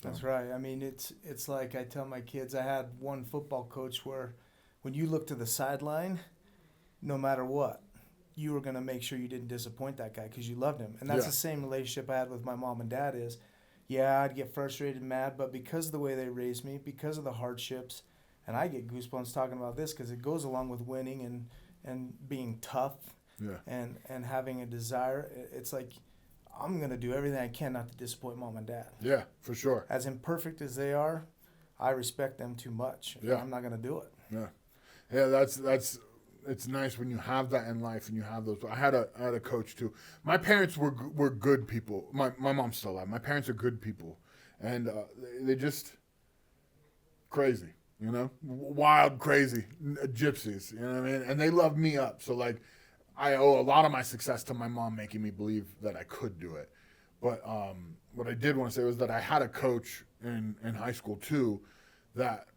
That's right. I mean, it's like I tell my kids, I had one football coach where when you look to the sideline, no matter what, you were going to make sure you didn't disappoint that guy because you loved him. And that's Yeah. the same relationship I had with my mom and dad is, yeah, I'd get frustrated and mad, but because of the way they raised me, because of the hardships, and I get goosebumps talking about this because it goes along with winning and being tough Yeah. and having a desire. It's like I'm going to do everything I can not to disappoint mom and dad. Yeah, for sure. As imperfect as they are, I respect them too much. Yeah. I'm not going to do it. Yeah, that's it's nice when you have that in life and you have those. I had a coach too. My parents were good people. My mom's still alive. My parents are good people, and they just crazy, you know, wild, crazy gypsies. You know what I mean? And they loved me up. So like, I owe a lot of my success to my mom making me believe that I could do it. But what I did want to say was that I had a coach in high school too that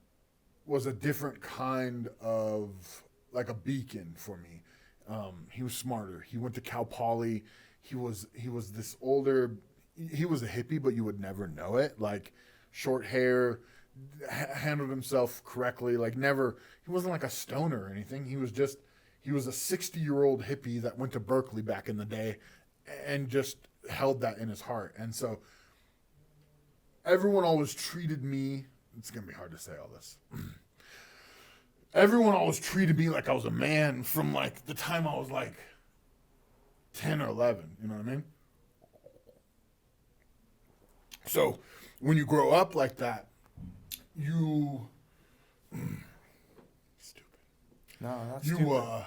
was a different kind of, like, a beacon for me. He was smarter. He went to Cal Poly. He was this older. He was a hippie, but you would never know it. Like, short hair, handled himself correctly. Like, never. He wasn't like a stoner or anything. He was a 60-year-old hippie that went to Berkeley back in the day, and just held that in his heart. And so everyone always treated me, it's going to be hard to say all this. Everyone always treated me like I was a man from like the time I was like 10 or 11, you know what I mean? So when you grow up like that, you stupid. No, that's You stupid.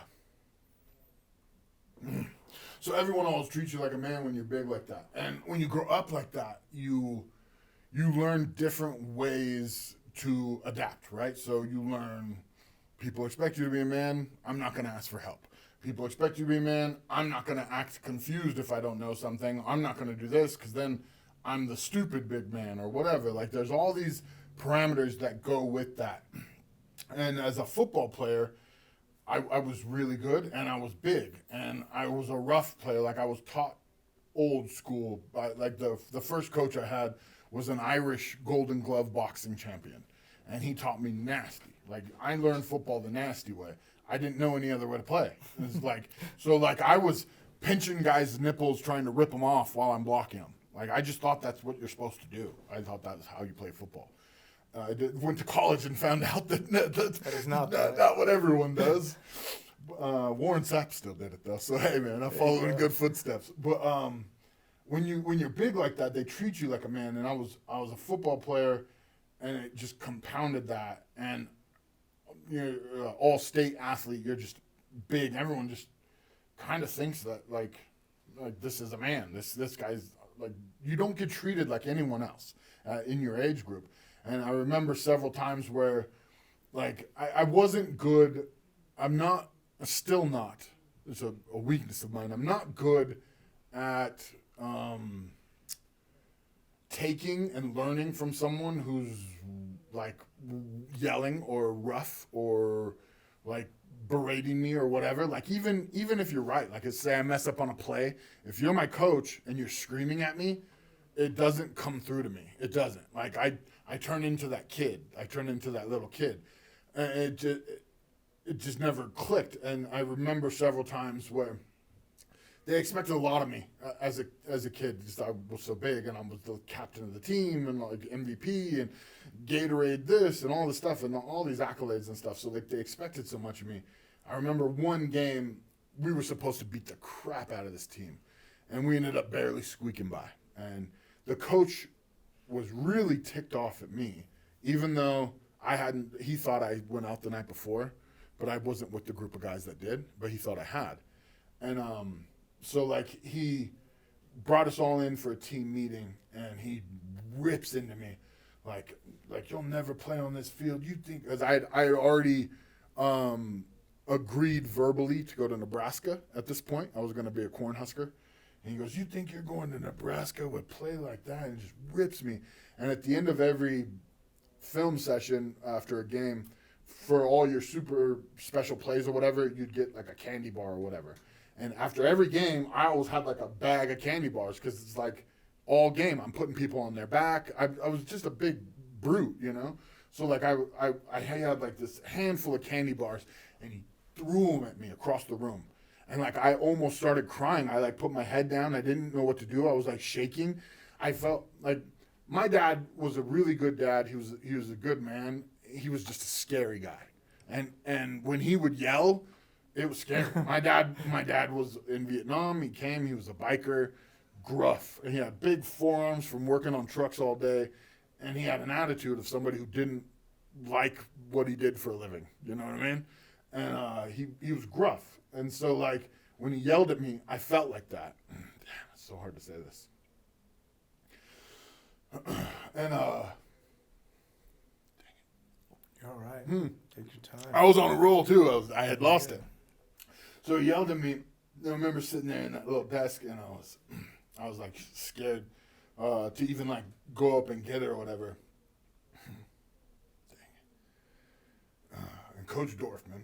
So everyone always treats you like a man when you're big like that. And when you grow up like that, you learn different ways to adapt, right? So you learn people expect you to be a man, I'm not going to ask for help. People expect you to be a man, I'm not going to act confused if I don't know something. I'm not going to do this because then I'm the stupid big man or whatever. Like there's all these parameters that go with that. And as a football player, I was really good and I was big and I was a rough player. Like I was taught old school. Like the first coach I had was an Irish Golden Glove boxing champion, and he taught me nasty. Like I learned football the nasty way. I didn't know any other way to play. It's like so. Like I was pinching guys' nipples, trying to rip them off while I'm blocking them. Like I just thought that's what you're supposed to do. I thought that was how you play football. I went to college and found out that That is not what everyone does. Warren Sapp still did it though, so hey man, I'm following in good footsteps. But when you're big like that, they treat you like a man. And I was a football player, and it just compounded that. And you're an all-state athlete. You're just big. Everyone just kind of thinks that like this is a man. This guy's like you don't get treated like anyone else in your age group. And I remember several times where, like, I wasn't good. Still not. It's a weakness of mine. I'm not good at taking and learning from someone who's, like, yelling or rough or, like, berating me or whatever. Like, even if you're right, like, say I mess up on a play, if you're my coach and you're screaming at me, it doesn't come through to me. It doesn't. Like, I turn into that kid. I turn into that little kid. And it just never clicked. And I remember several times where they expected a lot of me as a kid. Just I was so big, and I was the captain of the team, and like MVP, and Gatorade this, and all this stuff, and all these accolades and stuff. So they expected so much of me. I remember one game, we were supposed to beat the crap out of this team, and we ended up barely squeaking by. And the coach was really ticked off at me, even though he thought I went out the night before, but I wasn't with the group of guys that did, but he thought I had. And so like he brought us all in for a team meeting, and he rips into me like you'll never play on this field. You think, because I had already agreed verbally to go to Nebraska at this point. I was going to be a Cornhusker. And he goes, you think you're going to Nebraska with play like that? And just rips me. And at the end of every film session after a game, for all your super special plays or whatever, you'd get like a candy bar or whatever. And after every game, I always had like a bag of candy bars because it's like all game. I'm putting people on their back. I was just a big brute, you know? So like I had like this handful of candy bars, and he threw them at me across the room. And like I almost started crying. I like put my head down. I didn't know what to do. I was like shaking. I felt like my dad was a really good dad. He was a good man. He was just a scary guy. And when he would yell, it was scary. My dad was in Vietnam. He was a biker, gruff. And he had big forearms from working on trucks all day. And he had an attitude of somebody who didn't like what he did for a living. You know what I mean? And he was gruff. And so, like, when he yelled at me, I felt like that. Damn, it's so hard to say this. And, You're all right. Take your time. I was on a roll, too. I had lost it. So he yelled at me. I remember sitting there in that little desk, and I was like, scared to even, like, go up and get it or whatever. Dang it. And Coach Dorfman,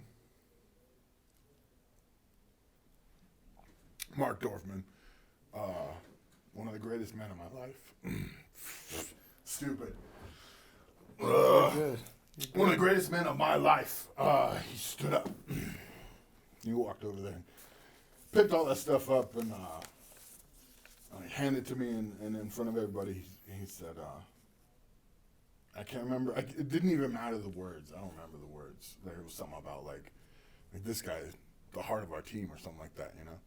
Mark Dorfman, one of the greatest men in my life. Stupid. You're good. One of the greatest men of my life. He stood up. He walked over there and picked all that stuff up, and He handed it to me, and in front of everybody, he said, I can't remember. It didn't even matter the words. I don't remember the words. There was something about, like this guy is the heart of our team or something like that, you know?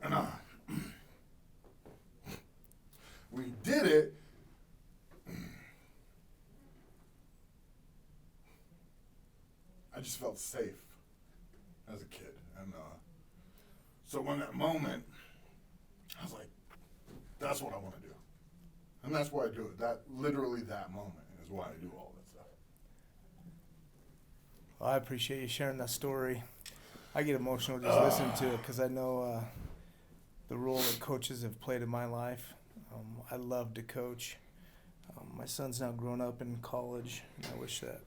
And when he did it, I just felt safe as a kid. And so in that moment, I was like, that's what I want to do. And that's why I do it. Literally that moment is why I do all that stuff. Well, I appreciate you sharing that story. I get emotional just listening to it because I know the role that coaches have played in my life. I love to coach. My son's now grown up in college, and I wish that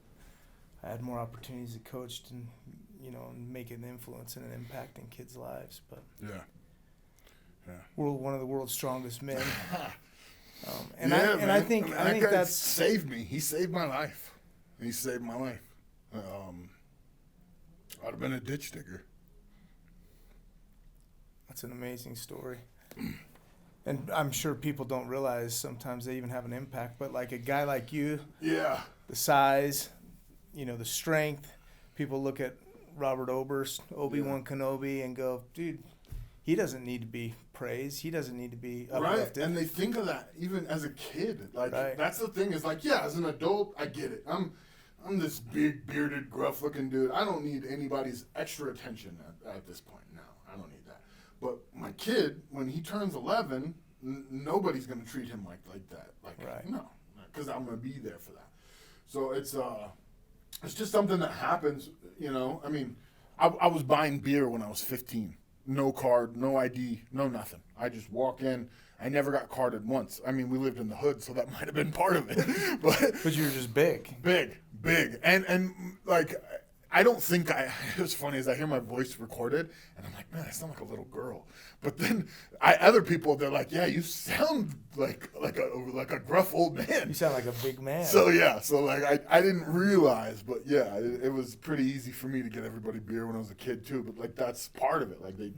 I had more opportunities to coach and, make an influence and an impact in kids' lives. But we're one of the world's strongest men. I think that's saved me. He saved my life. He saved my life. I'd have been a ditch digger. That's an amazing story. And I'm sure people don't realize sometimes they even have an impact. But like a guy like you, the size, the strength, people look at Robert Oberst, Obi-Wan Kenobi, and go, dude, he doesn't need to be praised. He doesn't need to be uplifted. Right, and they think of that even as a kid. Like, that's the thing is like, as an adult, I get it. I'm this big, bearded, gruff-looking dude. I don't need anybody's extra attention at this point. No, I don't need that. But my kid, when he turns 11, nobody's going to treat him like that. No, because I'm going to be there for that. So it's just something that happens, I mean, I was buying beer when I was 15. No card, no ID, no nothing. I just walk in. I never got carded once. I mean, we lived in the hood, so that might have been part of it. But you were just big. Big. And like, I don't think it's funny is I hear my voice recorded, and I'm like, man, I sound like a little girl. But then other people, they're like, yeah, you sound like a gruff old man. You sound like a big man. So like I didn't realize, but it was pretty easy for me to get everybody beer when I was a kid too. But like that's part of it. Like they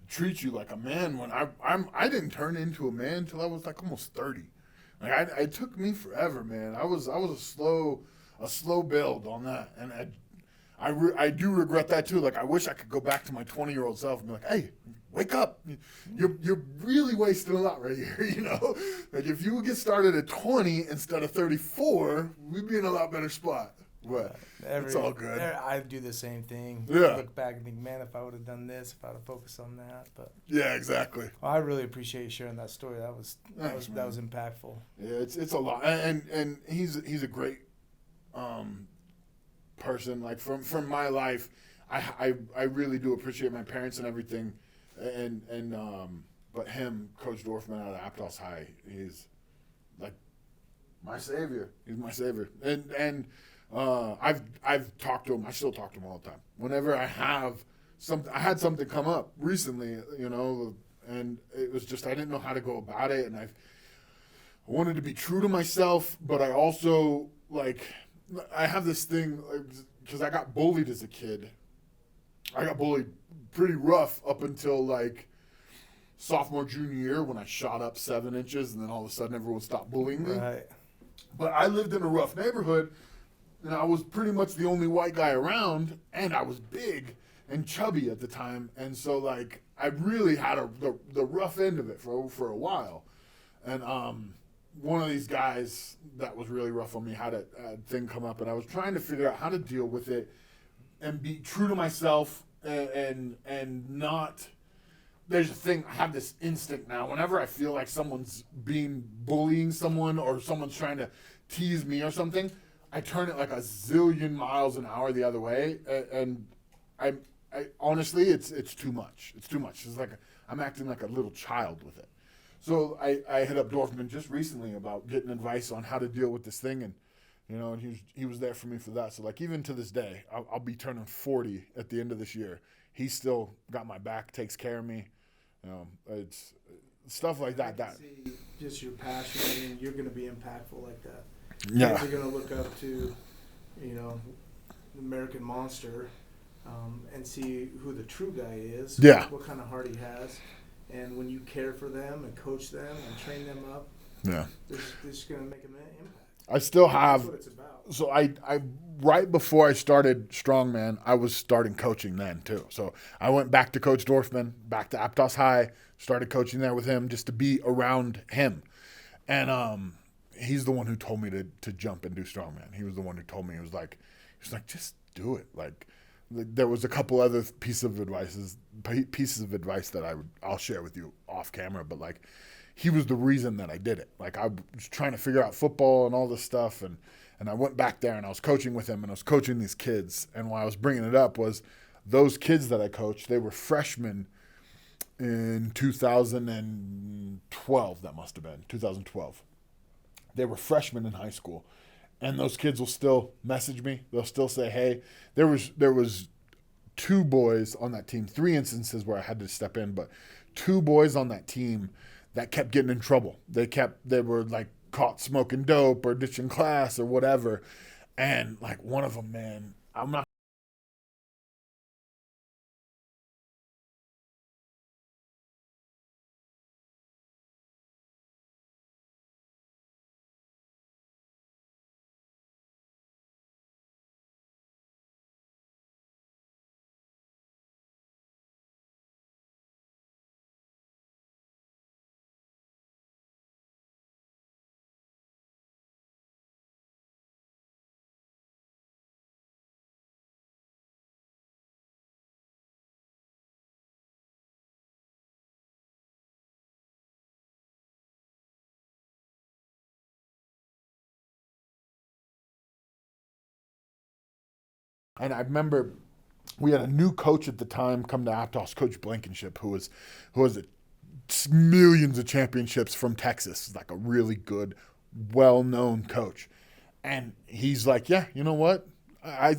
treat you like a man. When I didn't turn into a man till I was like almost 30. Like it took me forever, man. I was a slow build on that, and I do regret that too. Like I wish I could go back to my 20-year-old self and be like, hey, wake up. You're really wasting a lot right here, Like if you would get started at 20 instead of 34, we'd be in a lot better spot. But it's all good. I do the same thing. Yeah. Look back and think, man, if I would have done this, if I would have focused on that. But yeah, exactly. Well, I really appreciate you sharing that story. That was impactful. Yeah, it's a lot, and he's a great person. Like from my life, I really do appreciate my parents and everything, and but him, Coach Dorfman out of Aptos High, he's like my savior. He's my savior, and I've talked to him. I still talk to him all the time. Whenever I have something, I had something come up recently, and it was just I didn't know how to go about it, and I wanted to be true to myself, but I also I have this thing because I got bullied as a kid. I got bullied pretty rough up until like sophomore, junior year when I shot up 7 inches, and then all of a sudden everyone stopped bullying me. Right. But I lived in a rough neighborhood, and I was pretty much the only white guy around, and I was big and chubby at the time, and so like I really had the rough end of it for a while, and one of these guys that was really rough on me had a thing come up, and I was trying to figure out how to deal with it and be true to myself and not. There's a thing, I have this instinct now. Whenever I feel like someone's bullying someone or someone's trying to tease me or something, I turn it like a zillion miles an hour the other way, and I honestly, it's too much. It's too much. It's like I'm acting like a little child with it. So I hit up Dorfman just recently about getting advice on how to deal with this thing, and and he was there for me for that. So like even to this day, I'll be turning 40 at the end of this year. He's still got my back, takes care of me. It's stuff like that. See just your passion. I mean, you're going to be impactful like that. Yeah. You're going to look up to, the American Monster, and see who the true guy is. Yeah. What kind of heart he has. And when you care for them and coach them and train them up, Yeah. they're just going to make an impact. I still have. That's what it's about. So I right before I started Strongman, I was starting coaching then too. So I went back to Coach Dorfman, back to Aptos High, started coaching there with him just to be around him. And he's the one who told me to jump and do Strongman. He was the one who told me, he was like, just do it. Like, there was a couple other pieces of advice that I'll share with you off camera, but like, he was the reason that I did it. Like, I was trying to figure out football and all this stuff, and I went back there and I was coaching with him and I was coaching these kids. And why I was bringing it up was those kids that I coached, they were freshmen in 2012. That must have been 2012. They were freshmen in high school, and those kids will still message me. They'll still say, "Hey." There was 2 boys on that team. 3 instances where I had to step in, but 2 boys on that team that kept getting in trouble. They were like caught smoking dope or ditching class or whatever. And like one of them, man, I'm not. And I remember we had a new coach at the time come to Aptos, Coach Blankenship, who was millions of championships from Texas, like a really good, well-known coach. And he's like, "Yeah, you know what? I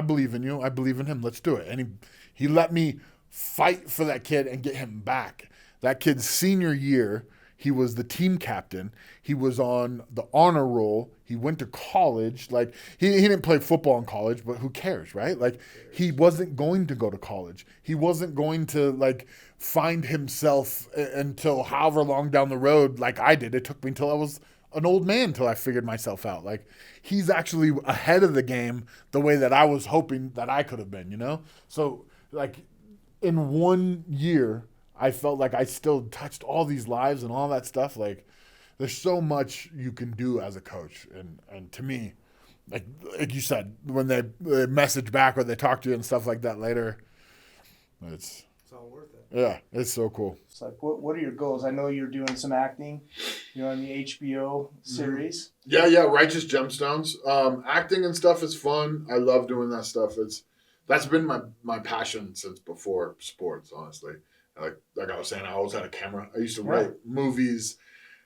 believe in you. I believe in him. Let's do it." And he let me fight for that kid and get him back. That kid's senior year, he was the team captain. He was on the honor roll. He went to college. Like, he didn't play football in college, but who cares, right? Like, he wasn't going to go to college. He wasn't going to, like, find himself until however long down the road like I did. It took me until I was an old man until I figured myself out. Like, he's actually ahead of the game the way that I was hoping that I could have been, you know? So, like, in 1 year, I felt like I still touched all these lives and all that stuff. Like, there's so much you can do as a coach. And to me, like you said, when they message back or they talk to you and stuff like that later, it's all worth it. Yeah, it's so cool. It's like, what are your goals? I know you're doing some acting. You're on the HBO series. Yeah, Righteous Gemstones. Acting and stuff is fun. I love doing that stuff. That's been my passion since before sports, honestly. Like I was saying, I always had a camera. I used to write movies,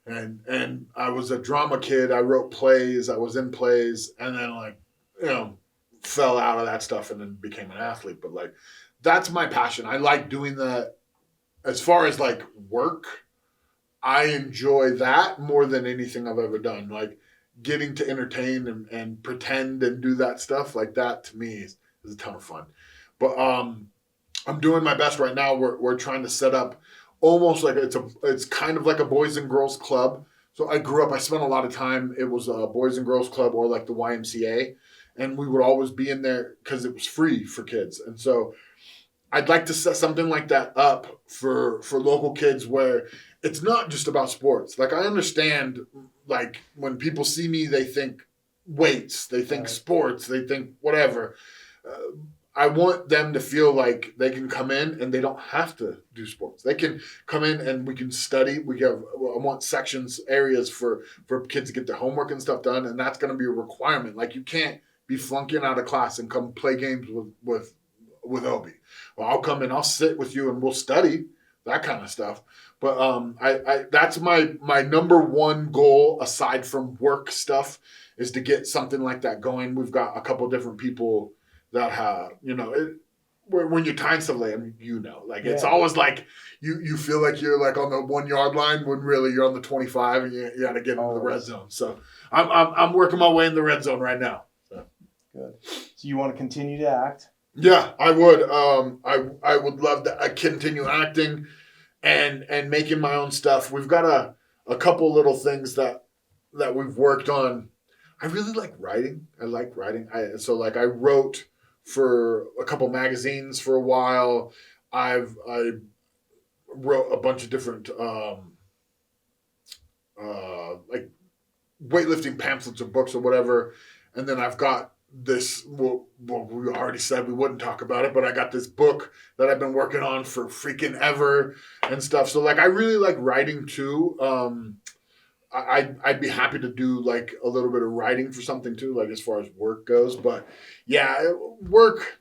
and I was a drama kid. I wrote plays. I was in plays, and then fell out of that stuff and then became an athlete. But like, that's my passion. I like doing that. As far as like work, I enjoy that more than anything I've ever done. Like, getting to entertain and pretend and do that stuff like that, to me is a ton of fun. But I'm doing my best right now. We're trying to set up almost like it's kind of like a boys and girls club. So I spent a lot of time. It was a boys and girls club or like the YMCA, and we would always be in there because it was free for kids. And so I'd like to set something like that up for local kids where it's not just about sports. Like, I understand, like, when people see me, they think weights, they think sports, they think whatever. I want them to feel like they can come in and they don't have to do sports. They can come in and we can study. I want areas for kids to get their homework and stuff done, and that's going to be a requirement. Like, you can't be flunking out of class and come play games with Obi. Well, I'll come in, I'll sit with you, and we'll study, that kind of stuff. But I that's my number one goal aside from work stuff, is to get something like that going. We've got a couple different people that have, when you're tying stuff like, it's always like you feel like you're like on the 1 yard line when really you're on the 25 and you got to get into the red zone. So I'm working my way in the red zone right now. So. Good. So you want to continue to act? Yeah, I would. I would love to continue acting and making my own stuff. We've got a couple little things that we've worked on. I really like writing. I like writing. I wrote for a couple magazines for a while. I wrote a bunch of different like weightlifting pamphlets or books or whatever, and then I've got this. Well, we already said we wouldn't talk about it, but I got this book that I've been working on for freaking ever and stuff. So like, I really like writing too. I'd be happy to do like a little bit of writing for something too, like as far as work goes. But yeah, work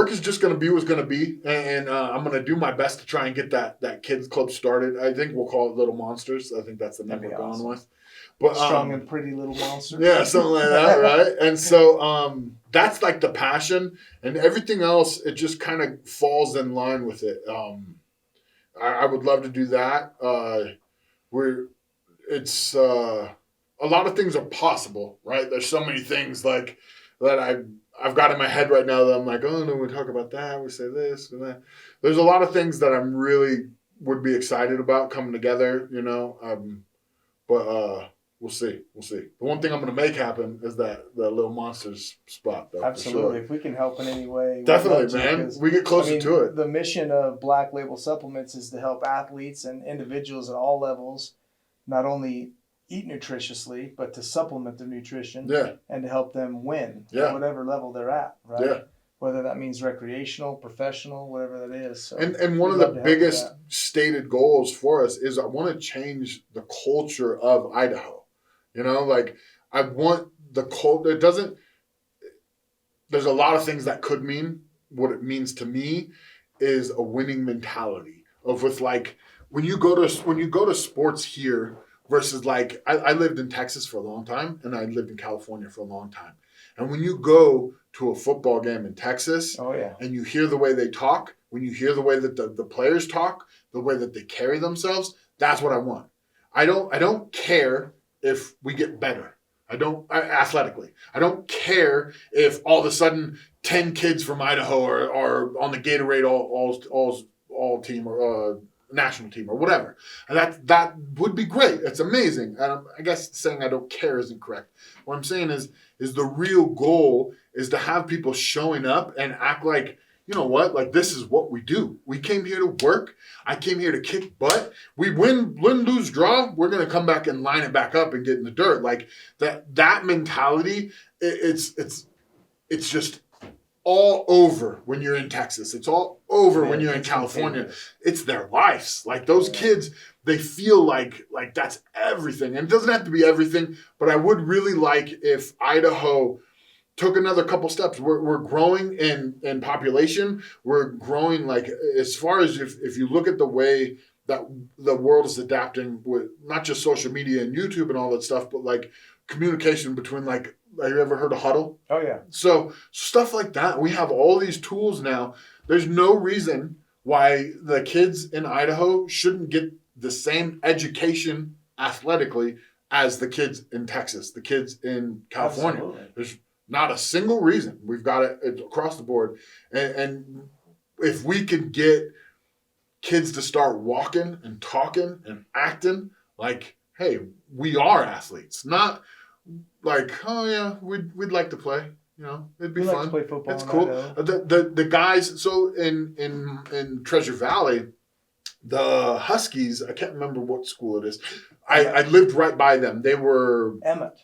is just going to be what's going to be. And I'm going to do my best to try and get that kids club started. I think we'll call it Little Monsters. I think that's the name we're going with. But, Strong and Pretty Little Monsters. Yeah, something like that, right? And so that's like the passion, and everything else, it just kind of falls in line with it. I would love to do that. A lot of things are possible, right? There's so many things like that I've got in my head right now that I'm like, oh no, we talk about that, we say this and that. There's a lot of things that I'm really would be excited about coming together, but we'll see. The one thing I'm going to make happen is the Little Monsters spot, though. Absolutely. For sure. If we can help in any way, definitely, man. We get closer to it. The mission of Black Label Supplements is to help athletes and individuals at all levels not only eat nutritiously, but to supplement their nutrition and to help them win at whatever level they're at, right? Yeah. Whether that means recreational, professional, whatever that is. So and one of the biggest stated goals for us is I want to change the culture of Idaho. Like I want the culture. There's a lot of things that could mean. What it means to me is a winning mentality of with like, when you go to sports here versus like I lived in Texas for a long time and I lived in California for a long time. And when you go to a football game in Texas and you hear the way they talk, when you hear the way that the players talk, the way that they carry themselves, that's what I want. I don't care if we get better. Athletically. I don't care if all of a sudden 10 kids from Idaho are on the Gatorade all team or national team or whatever. And that would be great. It's amazing. And I guess saying I don't care isn't correct. What I'm saying is the real goal is to have people showing up and act like, you know what, like this is what we do. We came here to work. I came here to kick butt. We win, lose, draw. We're going to come back and line it back up and get in the dirt. Like that mentality, it's just all over when you're in Texas. It's all over when you're in California. It's their lives. Like those kids, they feel like that's everything. And it doesn't have to be everything, but I would really like if Idaho took another couple steps. We're growing in population. We're growing like as far as if you look at the way that the world is adapting with not just social media and YouTube and all that stuff, but like communication between like, have you ever heard of Huddle? Oh, yeah. So stuff like that. We have all these tools now. There's no reason why the kids in Idaho shouldn't get the same education athletically as the kids in Texas, the kids in California. Absolutely. There's not a single reason. We've got it across the board. And if we could get kids to start walking and talking and acting like, hey, we are athletes, not like, oh yeah, we'd like to play. It'd be fun. Like to play football. It's cool. The guys. So in Treasure Valley, the Huskies. I can't remember what school it is. I lived right by them. They were Emmett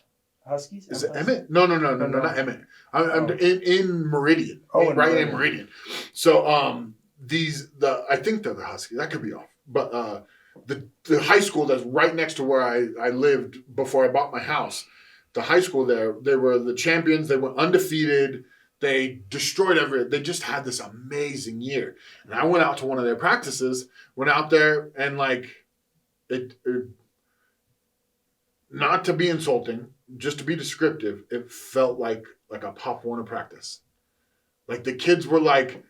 Huskies. Is it Emmett? No, not Emmett. I'm in Meridian. Oh, in Meridian. So I think they're the Huskies. That could be off, but the high school that's right next to where I lived before I bought my house. The high school there, they were the champions. They were undefeated. They destroyed everything. They just had this amazing year. And I went out to one of their practices, went out there and like it not to be insulting, just to be descriptive, it felt like a Pop Warner practice. Like the kids were like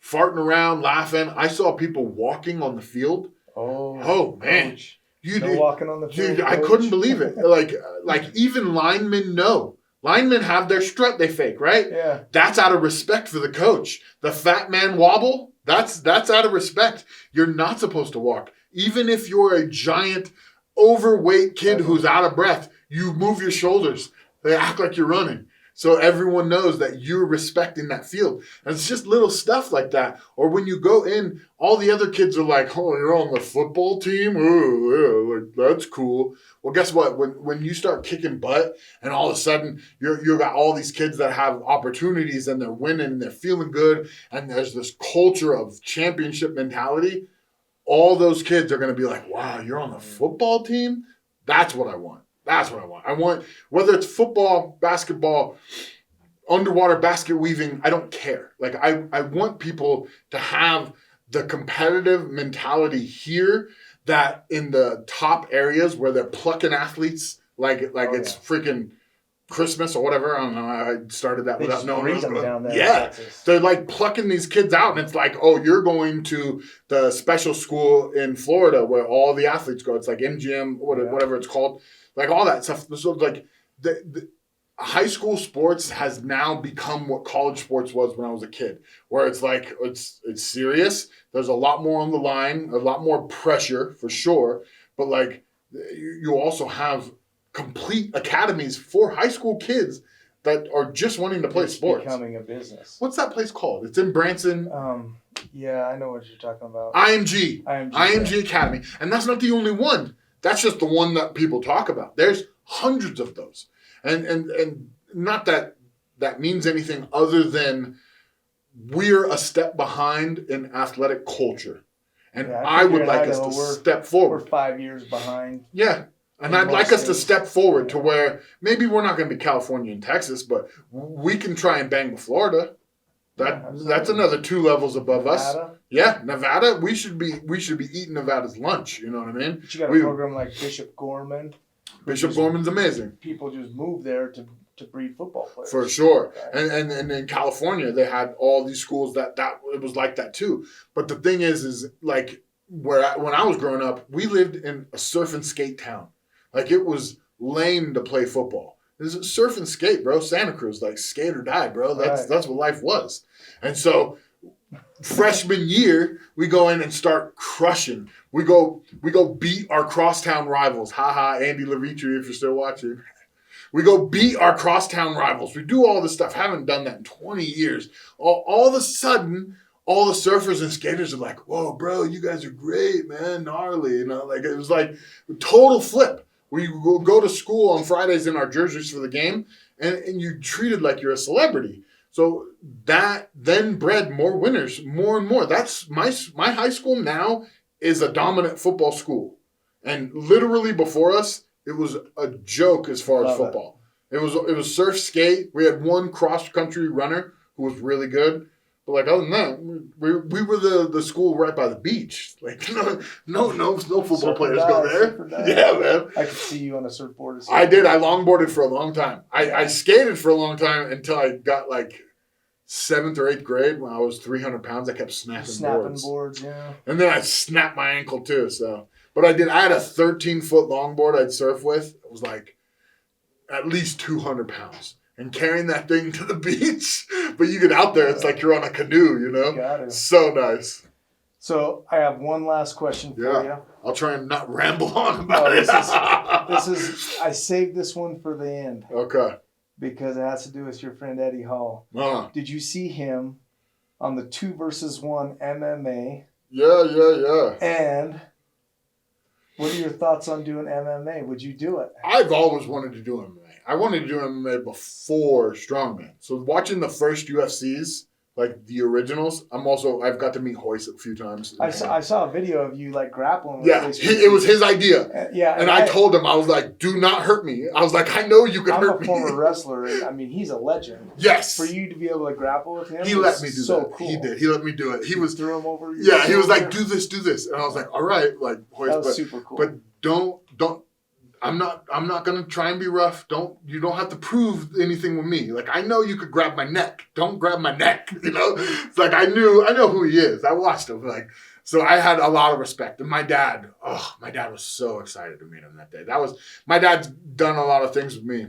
farting around, laughing. I saw people walking on the field. Oh man. Coach. Walking on the field. Dude, I couldn't believe it. Like even linemen know. Linemen have their strut they fake, right? Yeah. That's out of respect for the coach. The fat man wobble, That's out of respect. You're not supposed to walk. Even if you're a giant, overweight kid who's out of breath, you move your shoulders. They act like you're running. So everyone knows that you're respecting that field. And it's just little stuff like that. Or when you go in, all the other kids are like, oh, you're on the football team? Oh, yeah, that's cool. Well, guess what? When you start kicking butt and all of a sudden you've got all these kids that have opportunities and they're winning and they're feeling good and there's this culture of championship mentality, all those kids are going to be like, wow, you're on the football team? That's what I want. That's what I want. I want, whether it's football, basketball, underwater basket weaving, I don't care. Like, I want people to have the competitive mentality here that in the top areas where they're plucking athletes like it's freaking Christmas or whatever. I don't know. I started that without knowing. Yeah. They're like plucking these kids out and it's like, oh, you're going to the special school in Florida where all the athletes go. It's like MGM, whatever it's called. Like all that stuff. So like the high school sports has now become what college sports was when I was a kid, where it's like, it's serious. There's a lot more on the line, a lot more pressure for sure. But like you also have complete academies for high school kids that are just wanting to play sports. Becoming a business. What's that place called? It's in Branson. Yeah, I know what you're talking about. IMG Academy. And that's not the only one. That's just the one that people talk about. There's hundreds of those. And not that means anything other than we're a step behind in athletic culture. And I would like us to step forward. We're 5 years behind. Yeah. And I'd like us to step forward to where maybe we're not going to be California and Texas, but we can try and bang with Florida. That's another 2 levels above Nevada? us. Yeah, Nevada. We should be eating Nevada's lunch. You know what I mean? But you got a program like Bishop Gorman. Bishop Gorman's amazing. People just move there to breed football players. For sure. Okay. And in California, they had all these schools that it was like that too. But the thing is like when I was growing up, we lived in a surf and skate town. Like it was lame to play football. This is surf and skate, bro. Santa Cruz, like skate or die, bro. That's what life was. And so freshman year, we go in and start crushing. We go beat our crosstown rivals. Haha, Andy Levitri, if you're still watching. We go beat our crosstown rivals. We do all this stuff. Haven't done that in 20 years. All of a sudden, all the surfers and skaters are like, whoa, bro, you guys are great, man. Gnarly. You know, like it was like a total flip. We will go to school on Fridays in our jerseys for the game, and you're treated like you're a celebrity. So that then bred more winners, more and more. That's my high school now is a dominant football school. And literally before us, it was a joke as far as football. It was surf skate. We had one cross-country runner who was really good. But like other than that, we were the school right by the beach. Like no football players go there. Yeah, man. I could see you on a surfboard. I did. I longboarded for a long time. I skated for a long time until I got like 7th or 8th grade when I was 300 pounds. I kept snapping boards. Yeah. And then I snapped my ankle too. So, but I had a 13-foot longboard I'd surf with. It was like at least 200 pounds. And carrying that thing to the beach. But you get out there, it's like you're on a canoe, you know? Got it. So nice. So I have one last question for you. I'll try and not ramble on about it. This is I saved this one for the end. Okay. Because it has to do with your friend Eddie Hall. Did you see him on the 2-versus-1 MMA? Yeah. And what are your thoughts on doing MMA? Would you do it? I've always wanted to do MMA. I wanted to do MMA before Strongman. So watching the first UFCs, like the originals, I've got to meet Hoist a few times. I saw a video of you like grappling with it was his idea. And I told him, I was like, do not hurt me. I was like, I know you can hurt me. I'm a former wrestler, and I mean, he's a legend. Yes. For you to be able to grapple with him, he let me do that. Cool. He did. He let me do it. He was threw him over. Yeah, he was like, do this. And I was like, all right, like Hoist, that was super cool. But don't. I'm not gonna try and be rough. You don't have to prove anything with me. Like I know you could grab my neck. Don't grab my neck. You know, it's like I know who he is. I watched him. Like so, I had a lot of respect. And my dad was so excited to meet him that day. My dad's done a lot of things with me.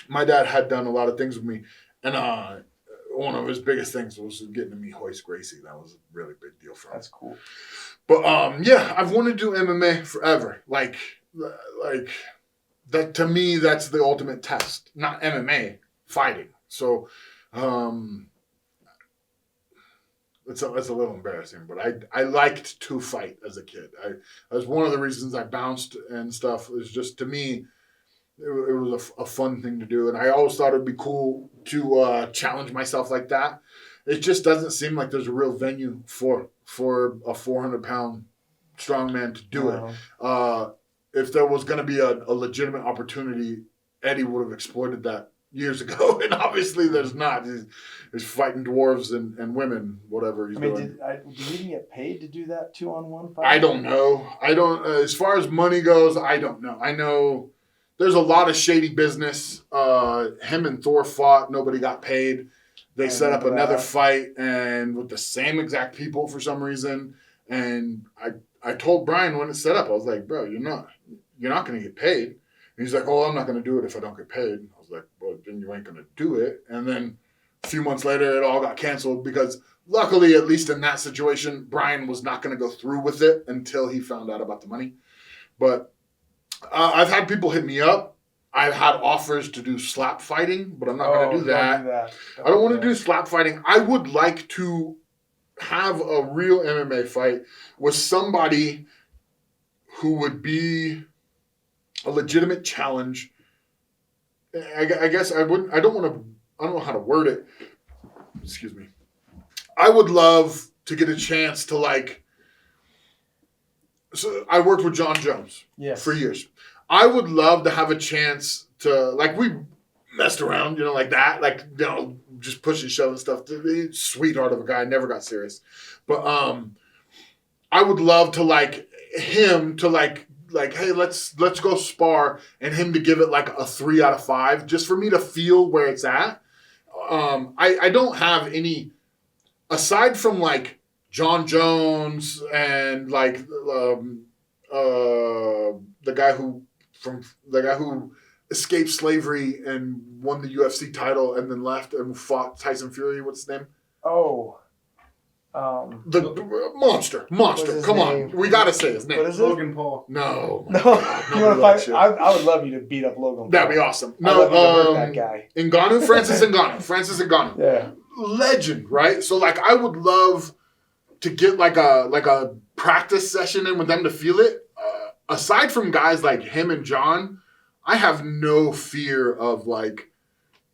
My dad had done a lot of things with me, and one of his biggest things was getting to meet Hoist Gracie. That was a really big deal for him. That's cool. But yeah, I've wanted to do MMA forever. Like that to me, that's the ultimate test. Not MMA, fighting. So it's a little embarrassing, but I liked to fight as a kid. That's one of the reasons I bounced and stuff. Is just, to me, it was a fun thing to do, and I always thought it'd be cool to challenge myself like that. It just doesn't seem like there's a real venue for a 400-pound strongman to do it. If there was going to be a legitimate opportunity, Eddie would have exploited that years ago, and obviously there's not. He's fighting dwarves and women, whatever he's doing. Did he even get paid to do that 2-on-1 fight? I don't know. As far as money goes, I don't know. I know there's a lot of shady business. Him and Thor fought. Nobody got paid. They set up another fight, and with the same exact people for some reason. And I told Brian when it set up, I was like, bro, you're not going to get paid. And he's like, oh, I'm not going to do it if I don't get paid. I was like, well, then you ain't going to do it. And then a few months later, it all got canceled because luckily, at least in that situation, Brian was not going to go through with it until he found out about the money. But I've had people hit me up. I've had offers to do slap fighting, but I'm not going to do that. I don't want to do slap fighting. I would like to have a real MMA fight with somebody who would be a legitimate challenge. I guess I wouldn't. I don't know how to word it. Excuse me. I would love to get a chance to So I worked with John Jones for years. I would love to have a chance to, we messed around, like that, just pushing, shoving stuff. Sweetheart of a guy, never got serious. But I would love to him to hey, let's go spar, and him to give it a 3 out of 5, just for me to feel where it's at. I don't have any, aside from John Jones and the guy who escaped slavery and won the UFC title and then left and fought Tyson Fury. What's his name? Oh. The monster. Come on. We got to say his name. What is it? Logan Paul. No. You want to fight? I would love you to beat up Logan Paul. That'd be awesome. No, I'd love you to hurt that guy. Francis Ngannou. Yeah. Legend, right? So I would love to get a practice session in with them to feel it. Aside from guys like him and John, I have no fear of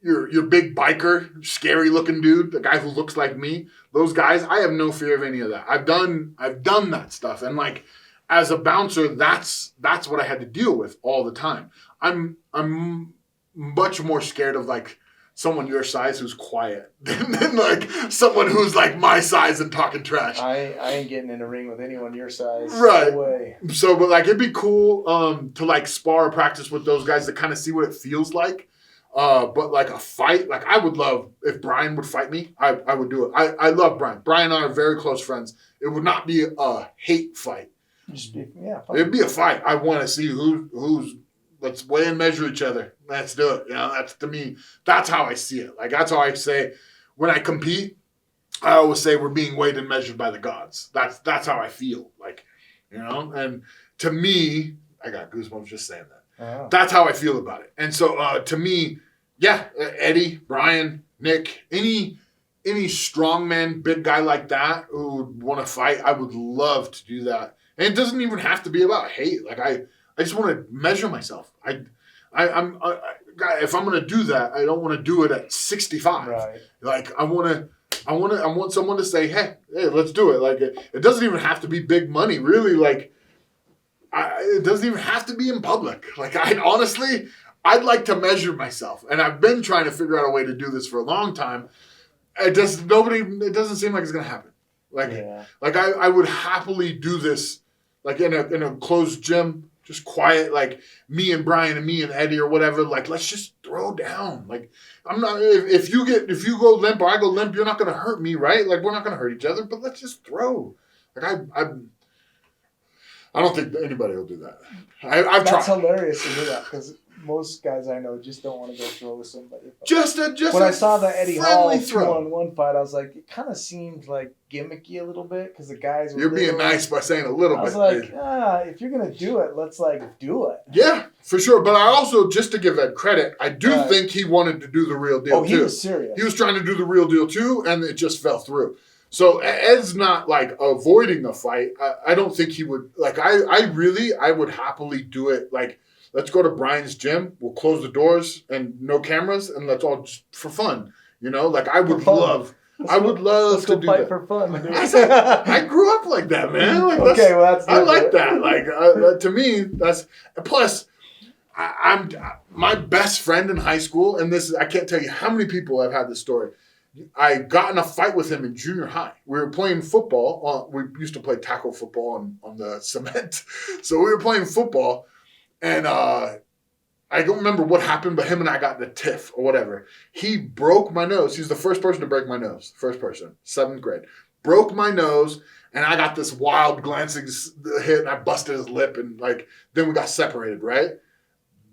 your big biker, scary looking dude, the guy who looks like me. Those guys, I have no fear of any of that. I've done that stuff, and as a bouncer, that's what I had to deal with all the time. I'm much more scared of someone your size who's quiet than someone who's my size and talking trash. I ain't getting in a ring with anyone your size. Right. No way. So, but it'd be cool to spar or practice with those guys to kind of see what it feels like. But a fight, I would love if Brian would fight me. I would do it. I love Brian. Brian and I are very close friends. It would not be a hate fight. It'd be a fight. I want to see who's. Let's weigh and measure each other. Let's do it. That's, to me, that's how I see it. That's how I say, when I compete, I always say we're being weighed and measured by the gods. That's how I feel. And to me, I got goosebumps just saying that. Oh. That's how I feel about it. And so to me, Eddie, Brian, Nick, any strongman, big guy like that who would want to fight, I would love to do that. And it doesn't even have to be about hate. I just want to measure myself. If I'm going to do that, I don't want to do it at 65. Right. I want someone to say, hey, let's do it. It doesn't even have to be big money, really. It doesn't even have to be in public. I'd like to measure myself, and I've been trying to figure out a way to do this for a long time. It doesn't seem like it's going to happen. I would happily do this, in a closed gym. Just quiet, me and Brian and me and Eddie or whatever. Let's just throw down. I'm not. If you go limp or I go limp, you're not gonna hurt me, right? We're not gonna hurt each other. But let's just throw. I don't think anybody will do that. I've tried. That's hilarious to do that because most guys I know just don't want to go throw with somebody. Just when I saw the Eddie Hall throw 2-on-1 fight, I was like, it kind of seemed like gimmicky a little bit because the guys were. You're being nice by saying a little bit. I was like, if you're gonna do it, let's do it. Yeah, for sure. But I also, just to give Ed credit, I do think he wanted to do the real deal too. He was serious. He was trying to do the real deal too, and it just fell through. So Ed's not like avoiding a fight. I don't think he would like. I would happily do it. Like, let's go to Brian's gym. We'll close the doors and no cameras, and let's all just for fun. You know, like I would love. I would love to do that. For fun. I grew up like that, man. Like, okay, well that's. I like that. Like to me, that's plus. I'm my best friend in high school, and this is, I can't tell you how many people have had this story. I got in a fight with him in junior high. We were playing football. We used to play tackle football on the cement. So we were playing football, and I don't remember what happened, but him and I got in a tiff or whatever. He broke my nose. He's the first person to break my nose. First person, 7th grade. Broke my nose, and I got this wild glancing hit, and I busted his lip, and then we got separated, right?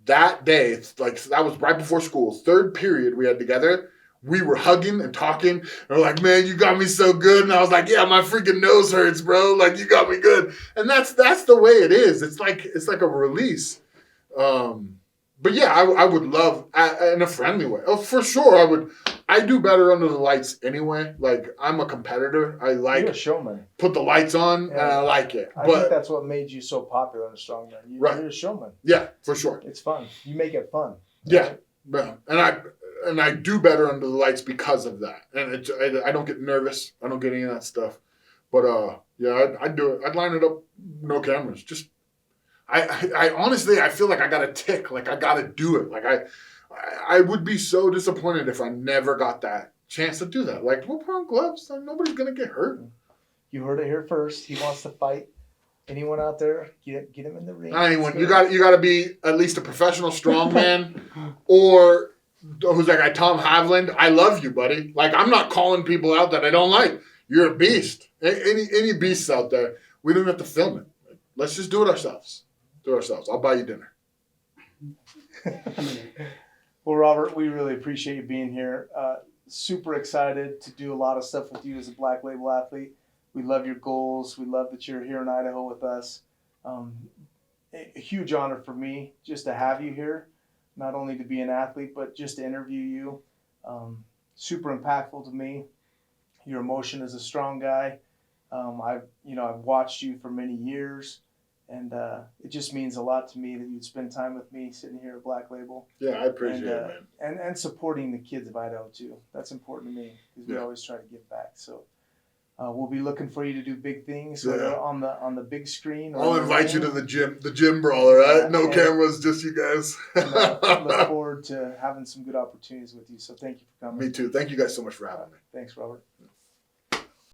That day, that was right before school. 3rd period we had together. We were hugging and talking. And we're like, man, you got me so good. And I was like, yeah, my freaking nose hurts, bro. Like, you got me good. And that's the way it is. It's like a release. But yeah, I would love in a friendly way. Oh, for sure, I do better under the lights anyway. Like, I'm a competitor. You're a showman. Put the lights on, and I like it. I think that's what made you so popular in Strongman. You're a showman. Yeah, for sure. It's fun. You make it fun. Yeah, right? And I do better under the lights because of that. And I don't get nervous. I don't get any of that stuff. But yeah, I'd do it. I'd line it up, no cameras. Just I honestly, I feel like I got a tick. Like, I got to do it. Like, I would be so disappointed if I never got that chance to do that. Like, we'll put on gloves. Nobody's going to get hurt. You heard it here first. He wants to fight. Anyone out there, get him in the ring. Not anyone. You got to be at least a professional strongman, or who's that guy, Tom Havland. I love you, buddy. Like, I'm not calling people out that I don't like. You're a beast. Any beasts out there, we don't have to film it. Let's just do it ourselves. I'll buy you dinner. Well, Robert, we really appreciate you being here. Super excited to do a lot of stuff with you as a Black Label athlete. We love your goals. We love that you're here in Idaho with us. A huge honor for me just to have you here, not only to be an athlete, but just to interview you. Super impactful to me. Your emotion as a strong guy. I've watched you for many years. And it just means a lot to me that you'd spend time with me sitting here at Black Label. Yeah, I appreciate it, man. And supporting the kids of Idaho, too. That's important to me because we always try to give back. So we'll be looking for you to do big things on the big screen. I'll invite you to the gym brawler, right? No cameras, just you guys. I look forward to having some good opportunities with you. So thank you for coming. Me too. Thank you guys so much for having me. Thanks, Robert.